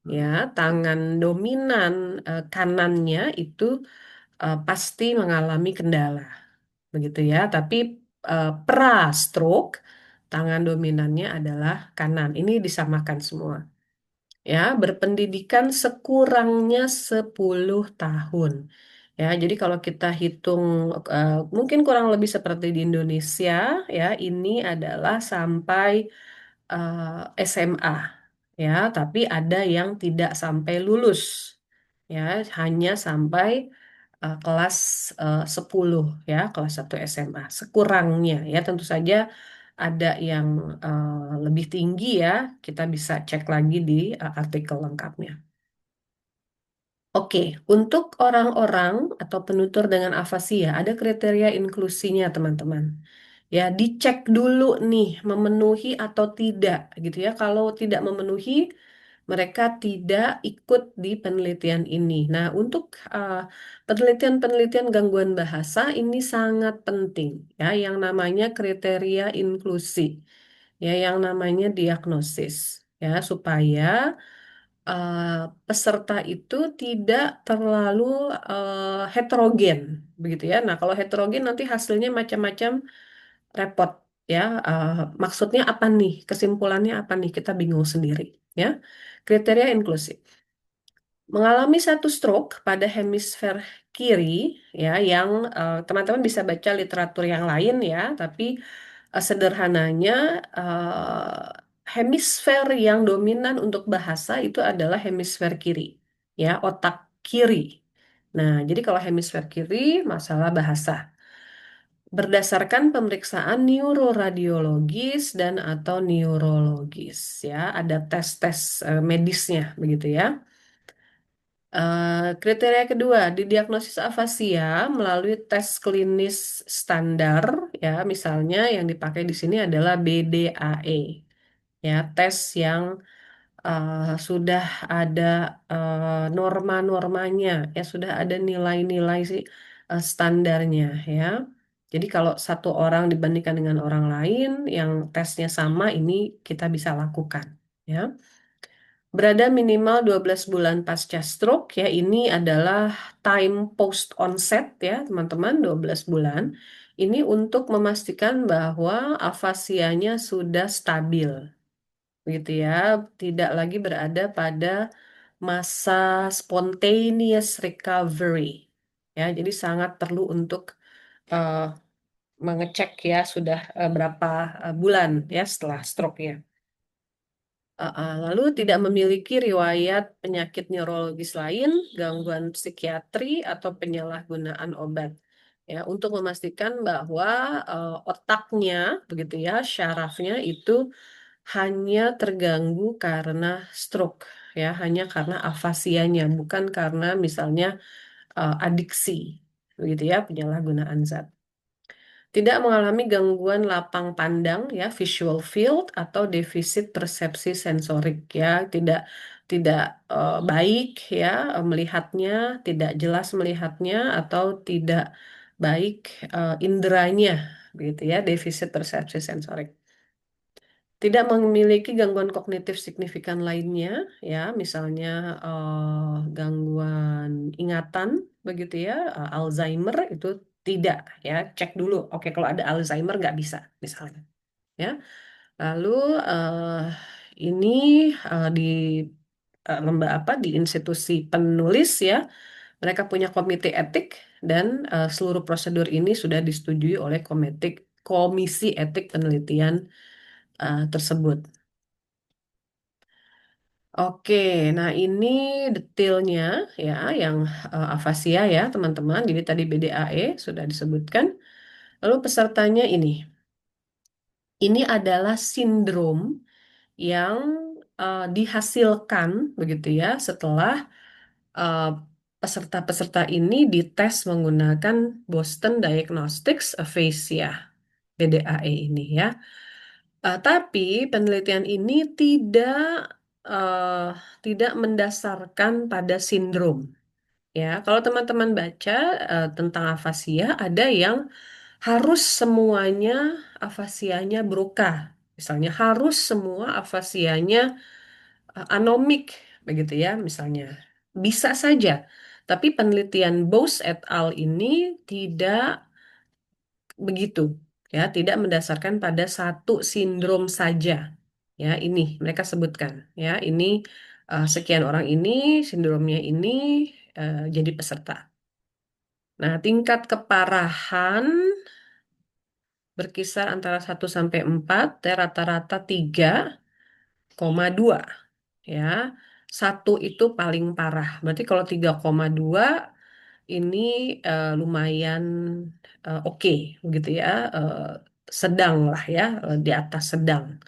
ya, tangan dominan kanannya itu pasti mengalami kendala begitu ya. Tapi pra stroke tangan dominannya adalah kanan. Ini disamakan semua. Ya, berpendidikan sekurangnya 10 tahun. Ya, jadi kalau kita hitung mungkin kurang lebih seperti di Indonesia, ya, ini adalah sampai SMA. Ya, tapi ada yang tidak sampai lulus. Ya, hanya sampai kelas 10 ya, kelas 1 SMA sekurangnya ya. Tentu saja ada yang lebih tinggi ya, kita bisa cek lagi di artikel lengkapnya. Oke, untuk orang-orang atau penutur dengan afasia ada kriteria inklusinya teman-teman. Ya, dicek dulu nih memenuhi atau tidak gitu ya. Kalau tidak memenuhi, mereka tidak ikut di penelitian ini. Nah, untuk uh, penelitian-penelitian gangguan bahasa ini sangat penting ya, yang namanya kriteria inklusi, ya, yang namanya diagnosis, ya, supaya uh, peserta itu tidak terlalu heterogen, begitu ya. Nah, kalau heterogen nanti hasilnya macam-macam, repot ya. Maksudnya apa nih? Kesimpulannya apa nih? Kita bingung sendiri ya. Kriteria inklusif. Mengalami satu stroke pada hemisfer kiri ya, yang teman-teman bisa baca literatur yang lain ya, tapi sederhananya hemisfer yang dominan untuk bahasa itu adalah hemisfer kiri ya, otak kiri. Nah, jadi kalau hemisfer kiri masalah bahasa. Berdasarkan pemeriksaan neuroradiologis dan atau neurologis ya, ada tes-tes medisnya begitu ya. Kriteria kedua, didiagnosis afasia melalui tes klinis standar ya, misalnya yang dipakai di sini adalah BDAE ya, tes yang sudah ada norma-normanya ya, sudah ada nilai-nilai sih standarnya ya. Jadi kalau satu orang dibandingkan dengan orang lain yang tesnya sama, ini kita bisa lakukan ya. Berada minimal 12 bulan pasca stroke ya, ini adalah time post onset ya teman-teman, 12 bulan. Ini untuk memastikan bahwa afasianya sudah stabil gitu ya, tidak lagi berada pada masa spontaneous recovery. Ya, jadi sangat perlu untuk eh, mengecek ya sudah berapa bulan ya setelah stroke-nya. Lalu tidak memiliki riwayat penyakit neurologis lain, gangguan psikiatri atau penyalahgunaan obat. Ya, untuk memastikan bahwa otaknya begitu ya, syarafnya itu hanya terganggu karena stroke ya, hanya karena afasianya, bukan karena misalnya adiksi begitu ya, penyalahgunaan zat. Tidak mengalami gangguan lapang pandang ya, visual field atau defisit persepsi sensorik ya, tidak tidak baik ya melihatnya, tidak jelas melihatnya atau tidak baik inderanya begitu ya, defisit persepsi sensorik. Tidak memiliki gangguan kognitif signifikan lainnya, ya, misalnya gangguan ingatan, begitu ya, Alzheimer itu tidak, ya, cek dulu. Oke, kalau ada Alzheimer nggak bisa, misalnya, ya. Lalu eh, ini di apa di institusi penulis ya, mereka punya komite etik dan seluruh prosedur ini sudah disetujui oleh komisi etik penelitian tersebut. Oke, nah ini detailnya ya yang afasia ya teman-teman. Jadi tadi BDAE sudah disebutkan. Lalu pesertanya ini. Ini adalah sindrom yang dihasilkan begitu ya setelah peserta-peserta ini dites menggunakan Boston Diagnostics Aphasia, BDAE ini ya. Tapi penelitian ini eh, tidak mendasarkan pada sindrom. Ya, kalau teman-teman baca tentang afasia, ada yang harus semuanya afasianya Broca. Misalnya harus semua afasianya anomik, begitu ya, misalnya. Bisa saja, tapi penelitian Bose et al. Ini tidak begitu, ya, tidak mendasarkan pada satu sindrom saja. Ya, ini mereka sebutkan, ya, ini sekian orang ini sindromnya ini jadi peserta. Nah, tingkat keparahan berkisar antara 1 sampai 4, ya, rata-rata 3,2. Ya, satu itu paling parah. Berarti kalau 3,2 ini lumayan oke, begitu ya, sedang lah ya, di atas sedang,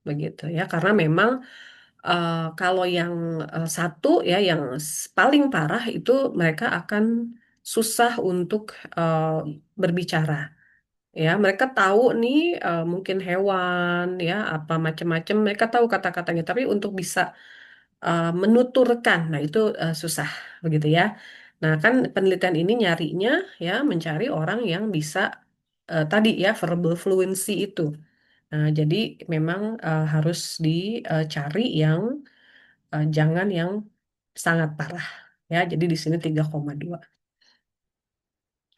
begitu ya. Karena memang kalau yang satu ya, yang paling parah itu mereka akan susah untuk eh, berbicara. Ya, mereka tahu nih mungkin hewan ya apa macam-macam mereka tahu kata-katanya, tapi untuk bisa menuturkan, nah itu susah begitu ya. Nah, kan penelitian ini nyarinya ya mencari orang yang bisa tadi ya verbal fluency itu. Nah, jadi memang harus dicari yang jangan yang sangat parah ya. Jadi di sini 3,2.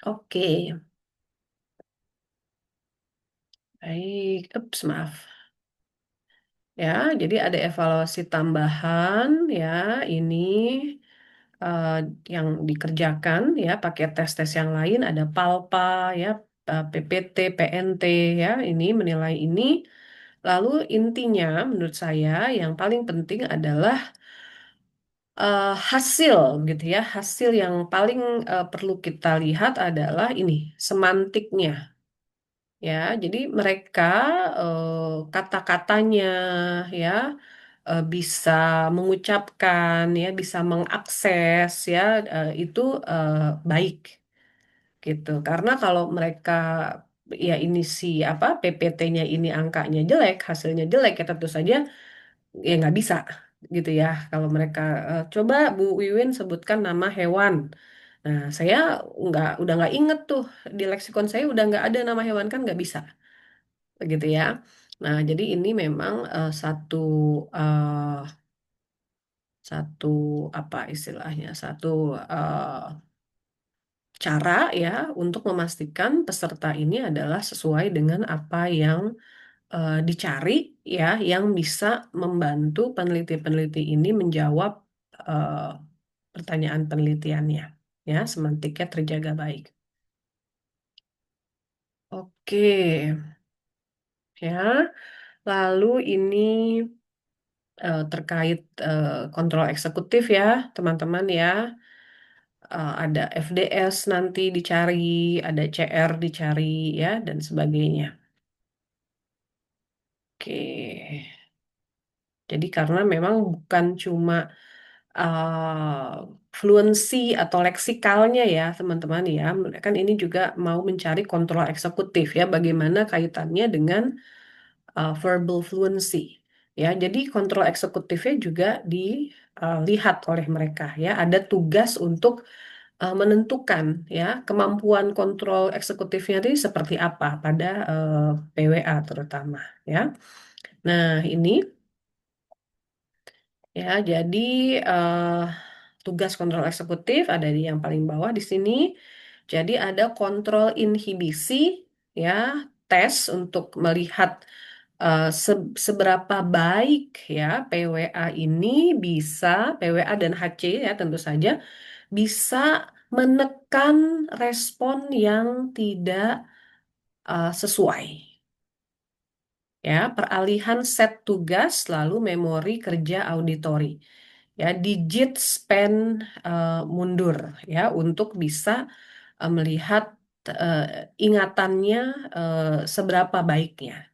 Oke, baik. Ups, maaf. Ya, jadi ada evaluasi tambahan ya, ini eh, yang dikerjakan ya pakai tes-tes yang lain, ada PALPA ya, PPT, PNT ya, ini menilai ini. Lalu intinya menurut saya yang paling penting adalah hasil gitu ya. Hasil yang paling perlu kita lihat adalah ini semantiknya. Ya, jadi mereka kata-katanya ya bisa mengucapkan ya, bisa mengakses ya itu eh, baik gitu. Karena kalau mereka ya ini si apa PPT-nya ini angkanya jelek, hasilnya jelek ya tentu saja ya nggak bisa gitu ya. Kalau mereka coba Bu Wiwin sebutkan nama hewan. Nah, saya udah nggak inget tuh di leksikon saya udah nggak ada nama hewan kan nggak bisa begitu ya. Nah, jadi ini memang eh, satu apa istilahnya satu eh, cara ya untuk memastikan peserta ini adalah sesuai dengan apa yang dicari ya, yang bisa membantu peneliti-peneliti ini menjawab eh, pertanyaan penelitiannya ya, semantiknya terjaga baik. Oke ya, lalu ini terkait kontrol eksekutif ya, teman-teman ya. Ada FDS nanti dicari, ada CR dicari ya, dan sebagainya. Oke. Jadi karena memang bukan cuma fluency atau leksikalnya ya, teman-teman ya. Kan ini juga mau mencari kontrol eksekutif ya, bagaimana kaitannya dengan verbal fluency. Ya, jadi kontrol eksekutifnya juga dilihat oleh mereka ya. Ada tugas untuk menentukan ya kemampuan kontrol eksekutifnya ini seperti apa pada PWA terutama ya. Nah, ini ya jadi eh, tugas kontrol eksekutif ada di yang paling bawah di sini. Jadi ada kontrol inhibisi ya, tes untuk melihat seberapa baik ya PWA ini bisa, PWA dan HC ya tentu saja bisa menekan respon yang tidak sesuai. Ya, peralihan set tugas lalu memori kerja auditori. Ya, digit span mundur ya untuk bisa melihat ingatannya seberapa baiknya.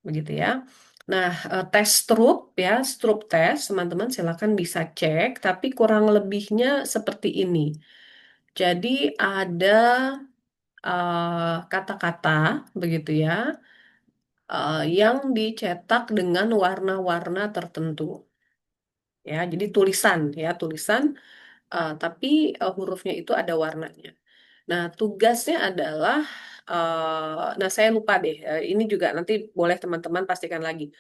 Begitu ya. Nah, tes Stroop ya, Stroop test, teman-teman silakan bisa cek, tapi kurang lebihnya seperti ini. Jadi ada kata-kata begitu ya, yang dicetak dengan warna-warna tertentu. Ya, jadi tulisan ya, tulisan, tapi hurufnya itu ada warnanya. Nah, tugasnya adalah, nah saya lupa deh, ini juga nanti boleh teman-teman pastikan lagi.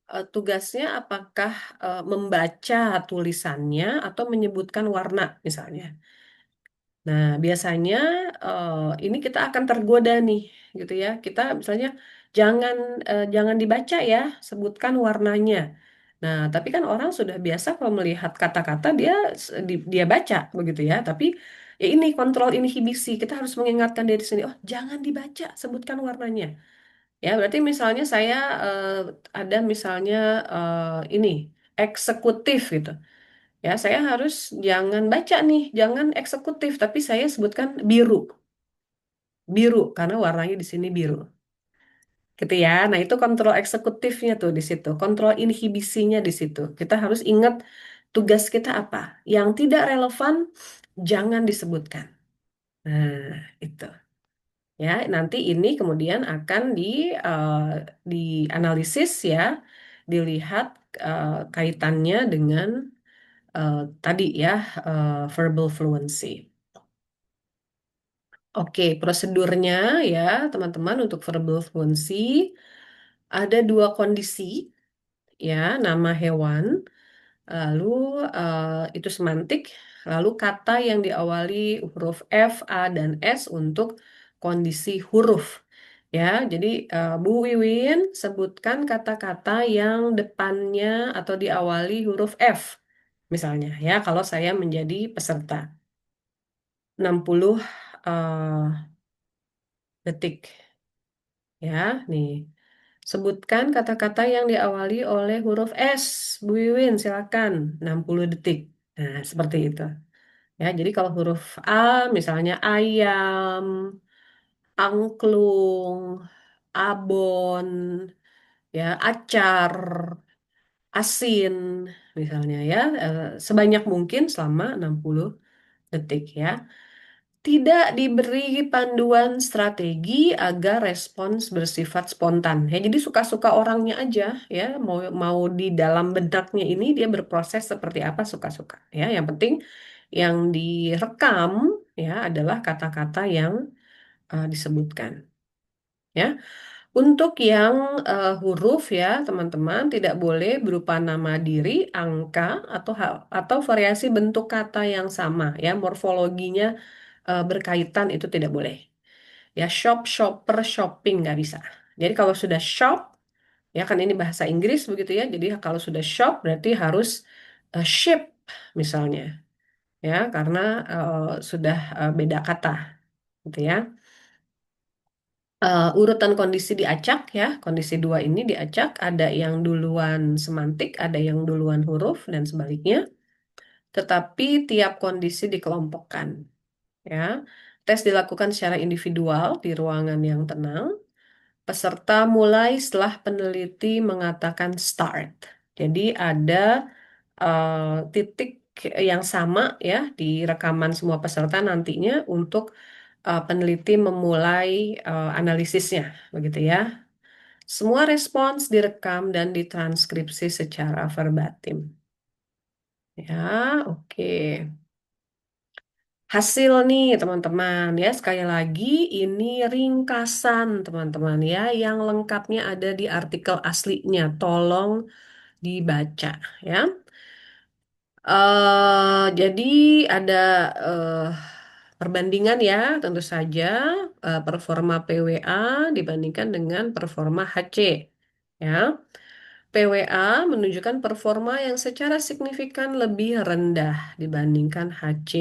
Tugasnya apakah membaca tulisannya atau menyebutkan warna misalnya. Nah, biasanya ini kita akan tergoda nih, gitu ya. Kita misalnya jangan jangan dibaca ya, sebutkan warnanya. Nah, tapi kan orang sudah biasa kalau melihat kata-kata dia dia baca begitu ya. Tapi ya ini kontrol inhibisi. Kita harus mengingatkan diri sendiri, oh jangan dibaca, sebutkan warnanya. Ya, berarti misalnya saya eh, ada misalnya ini eksekutif gitu. Ya, saya harus jangan baca nih, jangan eksekutif, tapi saya sebutkan biru, biru karena warnanya di sini biru, gitu ya. Nah, itu kontrol eksekutifnya tuh di situ, kontrol inhibisinya di situ. Kita harus ingat tugas kita apa. Yang tidak relevan jangan disebutkan. Nah, itu. Ya, nanti ini kemudian akan eh, dianalisis ya, dilihat kaitannya dengan tadi ya, verbal fluency. Oke, prosedurnya ya teman-teman untuk verbal fluency ada dua kondisi ya, nama hewan, lalu itu semantik, lalu kata yang diawali huruf F, A, dan S untuk kondisi huruf. Ya, jadi Bu Wiwin sebutkan kata-kata yang depannya atau diawali huruf F. Misalnya ya, kalau saya menjadi peserta 60 detik. Ya, nih. Sebutkan kata-kata yang diawali oleh huruf S. Bu Wiwin, silakan. 60 detik. Nah, seperti itu. Ya, jadi kalau huruf A, misalnya ayam, angklung, abon, ya, acar, asin, misalnya ya, sebanyak mungkin selama 60 detik ya. Tidak diberi panduan strategi agar respons bersifat spontan. Ya, jadi suka-suka orangnya aja ya, mau mau di dalam benaknya ini dia berproses seperti apa suka-suka ya. Yang penting yang direkam ya adalah kata-kata yang disebutkan ya. Untuk yang huruf ya, teman-teman tidak boleh berupa nama diri, angka atau atau variasi bentuk kata yang sama ya, morfologinya berkaitan itu tidak boleh. Ya, shop, shopper, shopping nggak bisa. Jadi kalau sudah shop, ya kan ini bahasa Inggris begitu ya. Jadi kalau sudah shop berarti harus ship misalnya, ya karena sudah beda kata, gitu ya. Urutan kondisi diacak ya, kondisi dua ini diacak, ada yang duluan semantik, ada yang duluan huruf dan sebaliknya. Tetapi tiap kondisi dikelompokkan, ya. Tes dilakukan secara individual di ruangan yang tenang. Peserta mulai setelah peneliti mengatakan start. Jadi ada titik yang sama ya di rekaman semua peserta nantinya untuk peneliti memulai analisisnya, begitu ya. Semua respons direkam dan ditranskripsi secara verbatim. Ya, oke. Hasil nih teman-teman ya, sekali lagi ini ringkasan teman-teman ya, yang lengkapnya ada di artikel aslinya. Tolong dibaca ya. Jadi ada eh, perbandingan ya, tentu saja performa PWA dibandingkan dengan performa HC. Ya, PWA menunjukkan performa yang secara signifikan lebih rendah dibandingkan HC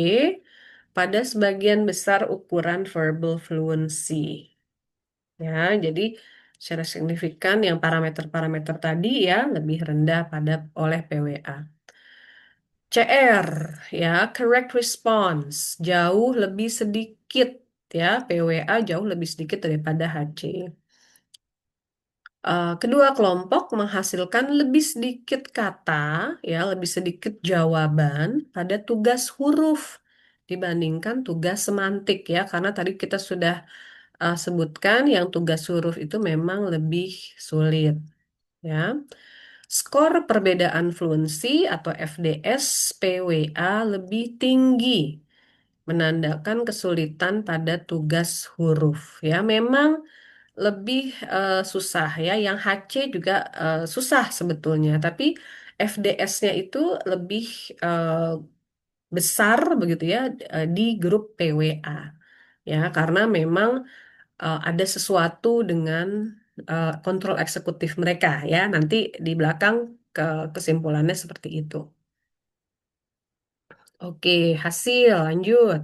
pada sebagian besar ukuran verbal fluency. Ya, jadi secara signifikan yang parameter-parameter tadi ya lebih rendah pada oleh PWA. CR ya, correct response jauh lebih sedikit ya, PWA jauh lebih sedikit daripada HC. Kedua kelompok menghasilkan lebih sedikit kata, ya, lebih sedikit jawaban pada tugas huruf dibandingkan tugas semantik, ya, karena tadi kita sudah sebutkan yang tugas huruf itu memang lebih sulit, ya. Skor perbedaan fluensi atau FDS PWA lebih tinggi, menandakan kesulitan pada tugas huruf. Ya, memang lebih susah ya. Yang HC juga susah sebetulnya, tapi FDS-nya itu lebih eh, besar begitu ya di grup PWA. Ya, karena memang ada sesuatu dengan kontrol eksekutif mereka ya. Nanti di belakang kesimpulannya seperti itu. Oke, hasil lanjut.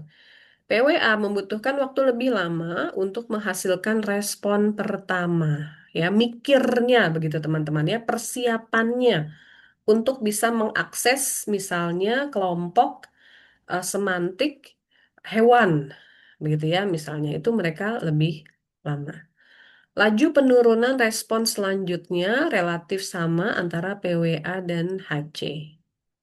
PWA membutuhkan waktu lebih lama untuk menghasilkan respon pertama. Ya, mikirnya begitu teman-teman ya, persiapannya untuk bisa mengakses misalnya kelompok semantik hewan. Begitu ya, misalnya itu mereka lebih lama. Laju penurunan respon selanjutnya relatif sama antara PWA dan HC.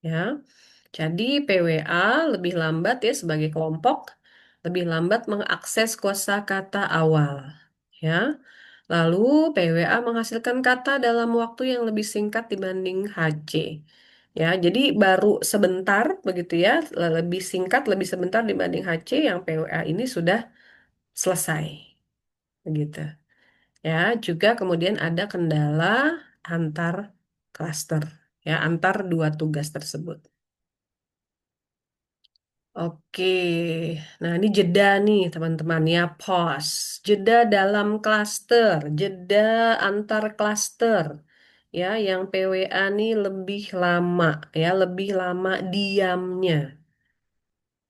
Ya. Jadi PWA lebih lambat ya sebagai kelompok, lebih lambat mengakses kosakata awal. Ya. Lalu PWA menghasilkan kata dalam waktu yang lebih singkat dibanding HC. Ya, jadi baru sebentar begitu ya, lebih singkat, lebih sebentar dibanding HC yang PWA ini sudah selesai. Begitu. Ya, juga kemudian ada kendala antar klaster, ya, antar dua tugas tersebut. Oke, nah ini jeda nih teman-teman ya, pause. Jeda dalam klaster, jeda antar klaster, ya, yang PWA nih lebih lama, ya, lebih lama diamnya.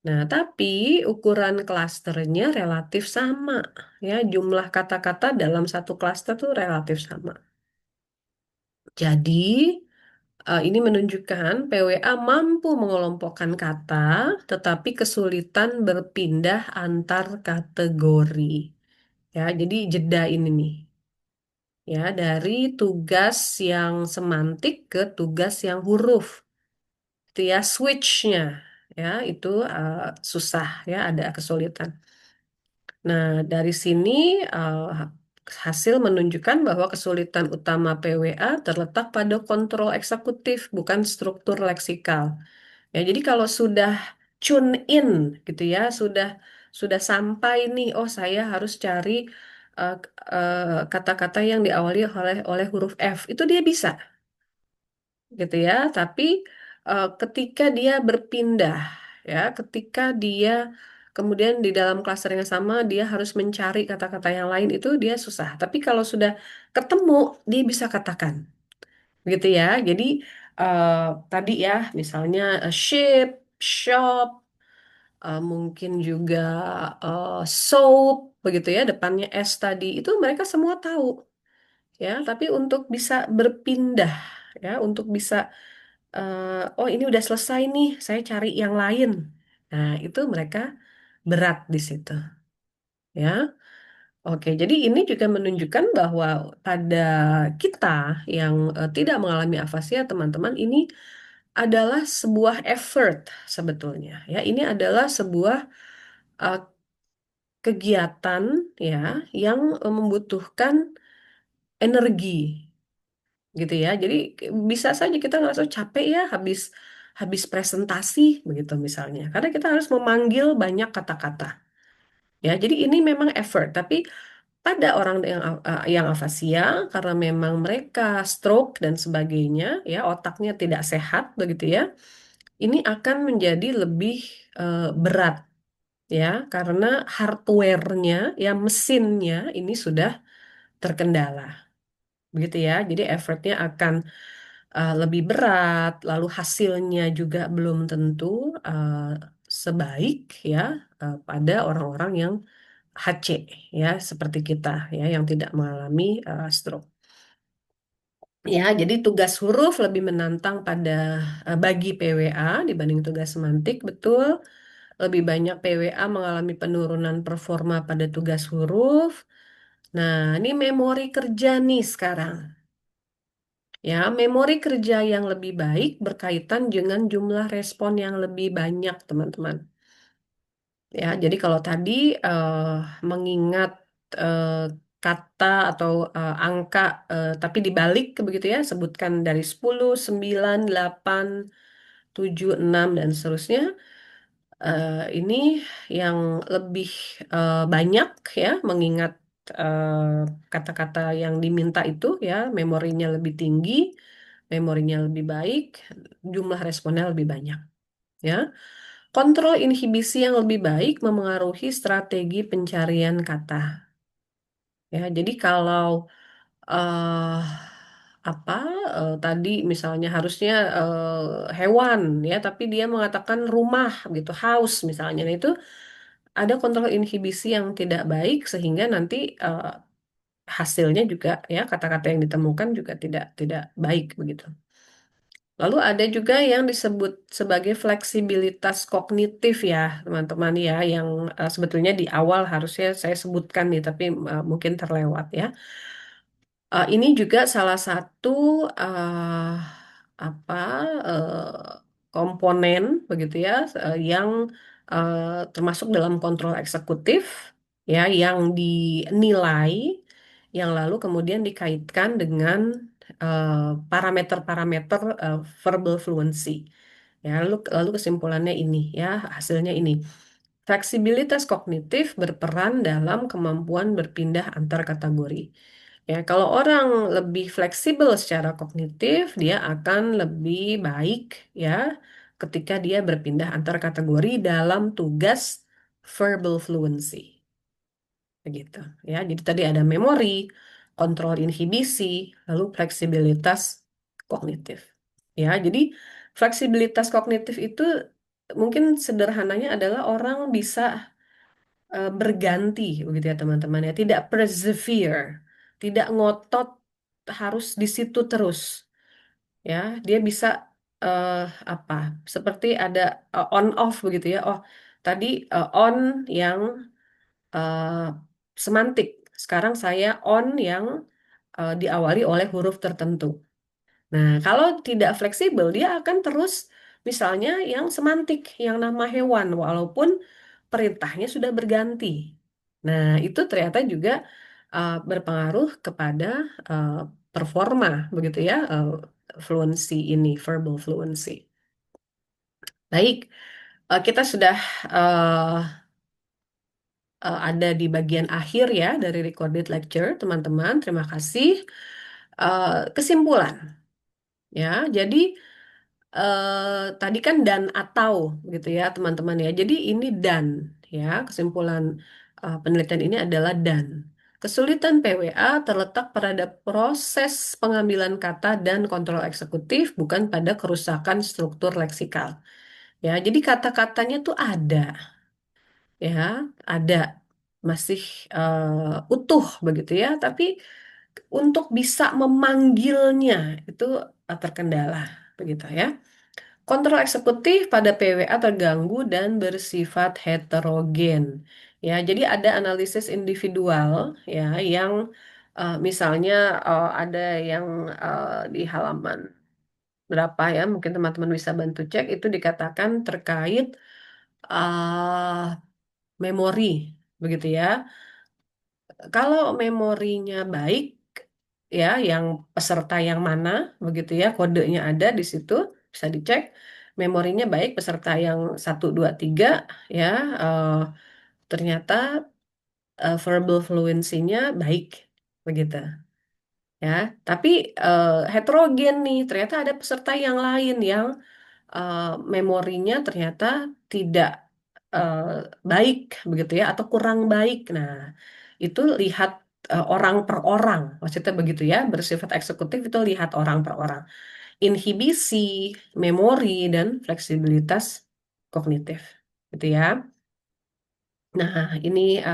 Nah, tapi ukuran klasternya relatif sama, ya, jumlah kata-kata dalam satu klaster tuh relatif sama. Jadi, ini menunjukkan PWA mampu mengelompokkan kata, tetapi kesulitan berpindah antar kategori. Ya, jadi jeda ini nih. Ya, dari tugas yang semantik ke tugas yang huruf. Itu ya switch-nya. Ya, itu susah ya, ada kesulitan. Nah, dari sini hasil menunjukkan bahwa kesulitan utama PWA terletak pada kontrol eksekutif, bukan struktur leksikal. Ya, jadi kalau sudah tune in gitu ya, sudah sampai nih, oh saya harus cari eh, kata-kata yang diawali oleh huruf F, itu dia bisa gitu ya. Tapi ketika dia berpindah, ya, ketika dia kemudian di dalam klaster yang sama dia harus mencari kata-kata yang lain itu dia susah. Tapi kalau sudah ketemu dia bisa katakan, gitu ya. Jadi eh, tadi ya misalnya ship, shop, mungkin juga soap, begitu ya. Depannya S tadi itu mereka semua tahu ya. Tapi untuk bisa berpindah ya, untuk bisa oh ini udah selesai nih, saya cari yang lain. Nah, itu mereka berat di situ, ya. Oke, jadi ini juga menunjukkan bahwa pada kita yang tidak mengalami afasia, teman-teman, ini adalah sebuah effort sebetulnya, ya. Ini adalah sebuah uh, kegiatan, ya, yang membutuhkan energi, gitu ya. Jadi bisa saja kita ngerasa capek ya habis presentasi begitu misalnya. Karena kita harus memanggil banyak kata-kata. Ya, jadi ini memang effort, tapi pada orang yang afasia karena memang mereka stroke dan sebagainya, ya, otaknya tidak sehat begitu ya. Ini akan menjadi lebih berat ya karena hardware-nya, ya, mesinnya ini sudah terkendala. Begitu ya. Jadi effortnya akan lebih berat, lalu hasilnya juga belum tentu uh, sebaik ya pada orang-orang yang HC ya seperti kita ya yang tidak mengalami stroke. Ya, jadi tugas huruf lebih menantang pada bagi PWA dibanding tugas semantik, betul. Lebih banyak PWA mengalami penurunan performa pada tugas huruf. Nah, ini memori kerja nih sekarang. Ya, memori kerja yang lebih baik berkaitan dengan jumlah respon yang lebih banyak, teman-teman. Ya, jadi kalau tadi eh, mengingat eh, kata atau angka, tapi dibalik begitu ya, sebutkan dari 10, 9, 8, 7, 6, dan seterusnya. Ini yang lebih banyak ya, mengingat kata-kata yang diminta itu ya, memorinya lebih tinggi, memorinya lebih baik, jumlah responnya lebih banyak. Ya, kontrol inhibisi yang lebih baik memengaruhi strategi pencarian kata. Ya, jadi kalau eh apa tadi misalnya harusnya hewan ya, tapi dia mengatakan rumah gitu, house misalnya. Nah, itu ada kontrol inhibisi yang tidak baik sehingga nanti eh, hasilnya juga ya, kata-kata yang ditemukan juga tidak tidak baik begitu. Lalu ada juga yang disebut sebagai fleksibilitas kognitif ya, teman-teman ya, yang sebetulnya di awal harusnya saya sebutkan nih, tapi mungkin terlewat ya. Ini juga salah satu eh, apa komponen begitu ya, yang eh, termasuk dalam kontrol eksekutif ya, yang dinilai, yang lalu kemudian dikaitkan dengan eh, parameter-parameter verbal fluency. Ya, lalu kesimpulannya ini ya, hasilnya ini. Fleksibilitas kognitif berperan dalam kemampuan berpindah antar kategori. Ya, kalau orang lebih fleksibel secara kognitif, dia akan lebih baik ya ketika dia berpindah antar kategori dalam tugas verbal fluency. Begitu ya. Jadi tadi ada memori, kontrol inhibisi, lalu fleksibilitas kognitif. Ya, jadi fleksibilitas kognitif itu mungkin sederhananya adalah orang bisa berganti begitu ya teman-teman ya, tidak persevere, tidak ngotot harus di situ terus ya, dia bisa eh, apa seperti ada on off begitu ya. Oh, tadi on yang eh, semantik, sekarang saya on yang diawali oleh huruf tertentu. Nah, kalau tidak fleksibel, dia akan terus misalnya yang semantik, yang nama hewan, walaupun perintahnya sudah berganti. Nah, itu ternyata juga berpengaruh kepada eh, performa, begitu ya, fluency ini, verbal fluency. Baik, kita sudah eh, ada di bagian akhir ya dari recorded lecture, teman-teman. Terima kasih. Kesimpulan, ya. Jadi tadi kan dan atau gitu ya teman-teman ya. Jadi ini dan ya, kesimpulan penelitian ini adalah dan. Kesulitan PWA terletak pada proses pengambilan kata dan kontrol eksekutif, bukan pada kerusakan struktur leksikal. Ya, jadi kata-katanya tuh ada ya, ada masih utuh begitu ya, tapi untuk bisa memanggilnya itu terkendala begitu ya. Kontrol eksekutif pada PWA terganggu dan bersifat heterogen. Ya, jadi ada analisis individual ya, yang misalnya ada yang di halaman berapa ya, mungkin teman-teman bisa bantu cek, itu dikatakan terkait uh, memori begitu ya. Kalau memorinya baik ya, yang peserta yang mana begitu ya, kodenya ada di situ, bisa dicek. Memorinya baik peserta yang 1, 2, 3 ya, eh, ternyata verbal fluency-nya baik begitu ya. Tapi heterogen nih, ternyata ada peserta yang lain yang eh, memorinya ternyata tidak eh, baik begitu ya, atau kurang baik. Nah, itu lihat orang per orang, maksudnya begitu ya, bersifat eksekutif itu lihat orang per orang. Inhibisi, memori, dan fleksibilitas kognitif, gitu ya. Nah, ini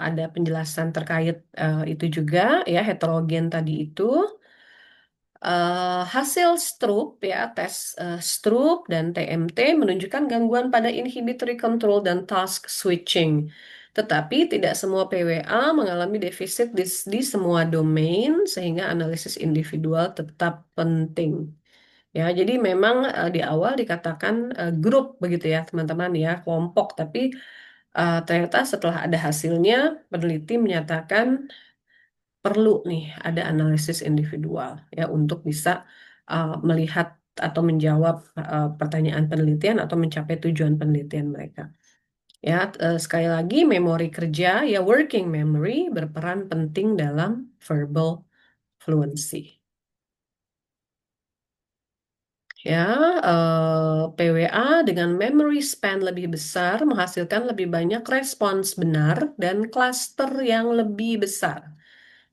ada penjelasan terkait itu juga ya, heterogen tadi itu. Hasil Stroop ya, tes Stroop dan TMT menunjukkan gangguan pada inhibitory control dan task switching. Tetapi tidak semua PWA mengalami defisit di semua domain sehingga analisis individual tetap penting. Ya, jadi memang di awal dikatakan grup begitu ya, teman-teman ya, kelompok. Tapi ternyata setelah ada hasilnya, peneliti menyatakan perlu nih ada analisis individual ya untuk bisa melihat atau menjawab pertanyaan penelitian atau mencapai tujuan penelitian mereka. Ya, sekali lagi memori kerja ya working memory berperan penting dalam verbal fluency. Ya, PWA dengan memory span lebih besar menghasilkan lebih banyak respons benar dan klaster yang lebih besar.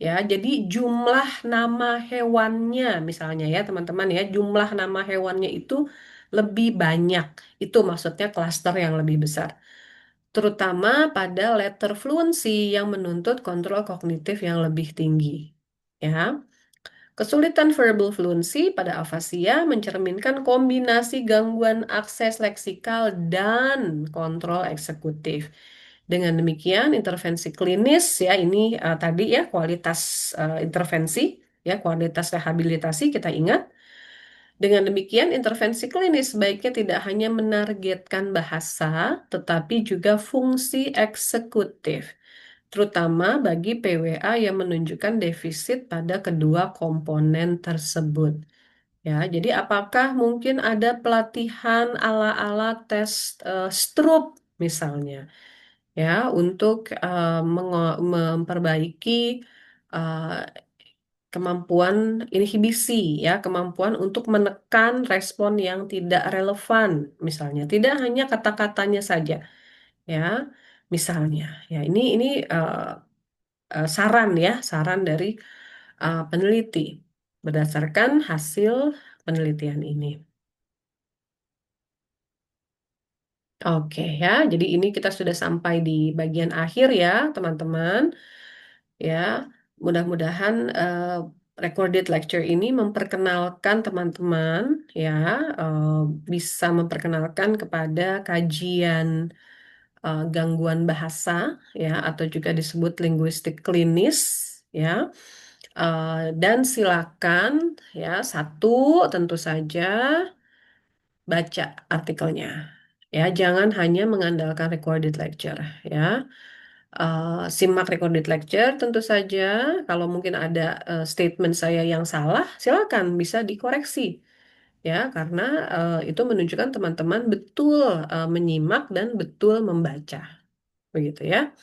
Ya, jadi jumlah nama hewannya misalnya ya teman-teman ya, jumlah nama hewannya itu lebih banyak. Itu maksudnya klaster yang lebih besar. Terutama pada letter fluency yang menuntut kontrol kognitif yang lebih tinggi. Ya. Kesulitan verbal fluency pada afasia mencerminkan kombinasi gangguan akses leksikal dan kontrol eksekutif. Dengan demikian, intervensi klinis ya ini tadi ya kualitas intervensi ya kualitas rehabilitasi kita ingat. Dengan demikian, intervensi klinis baiknya tidak hanya menargetkan bahasa, tetapi juga fungsi eksekutif, terutama bagi PWA yang menunjukkan defisit pada kedua komponen tersebut. Ya, jadi apakah mungkin ada pelatihan ala-ala tes Stroop misalnya, ya, untuk memperbaiki eh, kemampuan inhibisi, ya, kemampuan untuk menekan respon yang tidak relevan, misalnya, tidak hanya kata-katanya saja, ya, misalnya, ya, ini saran ya, saran dari peneliti berdasarkan hasil penelitian ini. Oke ya, jadi ini kita sudah sampai di bagian akhir ya, teman-teman. Ya, mudah-mudahan recorded lecture ini memperkenalkan teman-teman ya, eh, bisa memperkenalkan kepada kajian gangguan bahasa ya, atau juga disebut linguistik klinis ya. Dan silakan ya, satu tentu saja baca artikelnya. Ya, jangan hanya mengandalkan recorded lecture ya. Simak recorded lecture tentu saja. Kalau mungkin ada statement saya yang salah, silakan bisa dikoreksi ya, karena itu menunjukkan teman-teman betul menyimak dan betul membaca, begitu ya.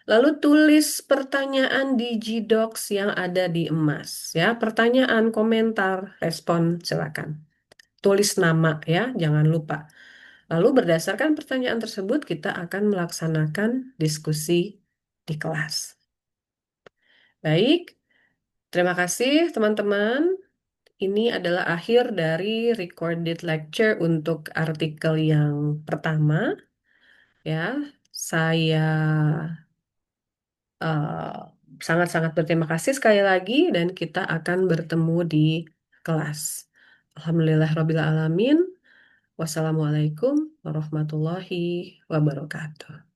Lalu tulis pertanyaan di Gdocs yang ada di emas ya. Pertanyaan, komentar, respon silakan. Tulis nama ya, jangan lupa. Lalu berdasarkan pertanyaan tersebut kita akan melaksanakan diskusi di kelas. Baik, terima kasih teman-teman. Ini adalah akhir dari recorded lecture untuk artikel yang pertama. Ya, saya eh, sangat-sangat berterima kasih sekali lagi dan kita akan bertemu di kelas. Alhamdulillahirabbil alamin. Wassalamualaikum warahmatullahi wabarakatuh.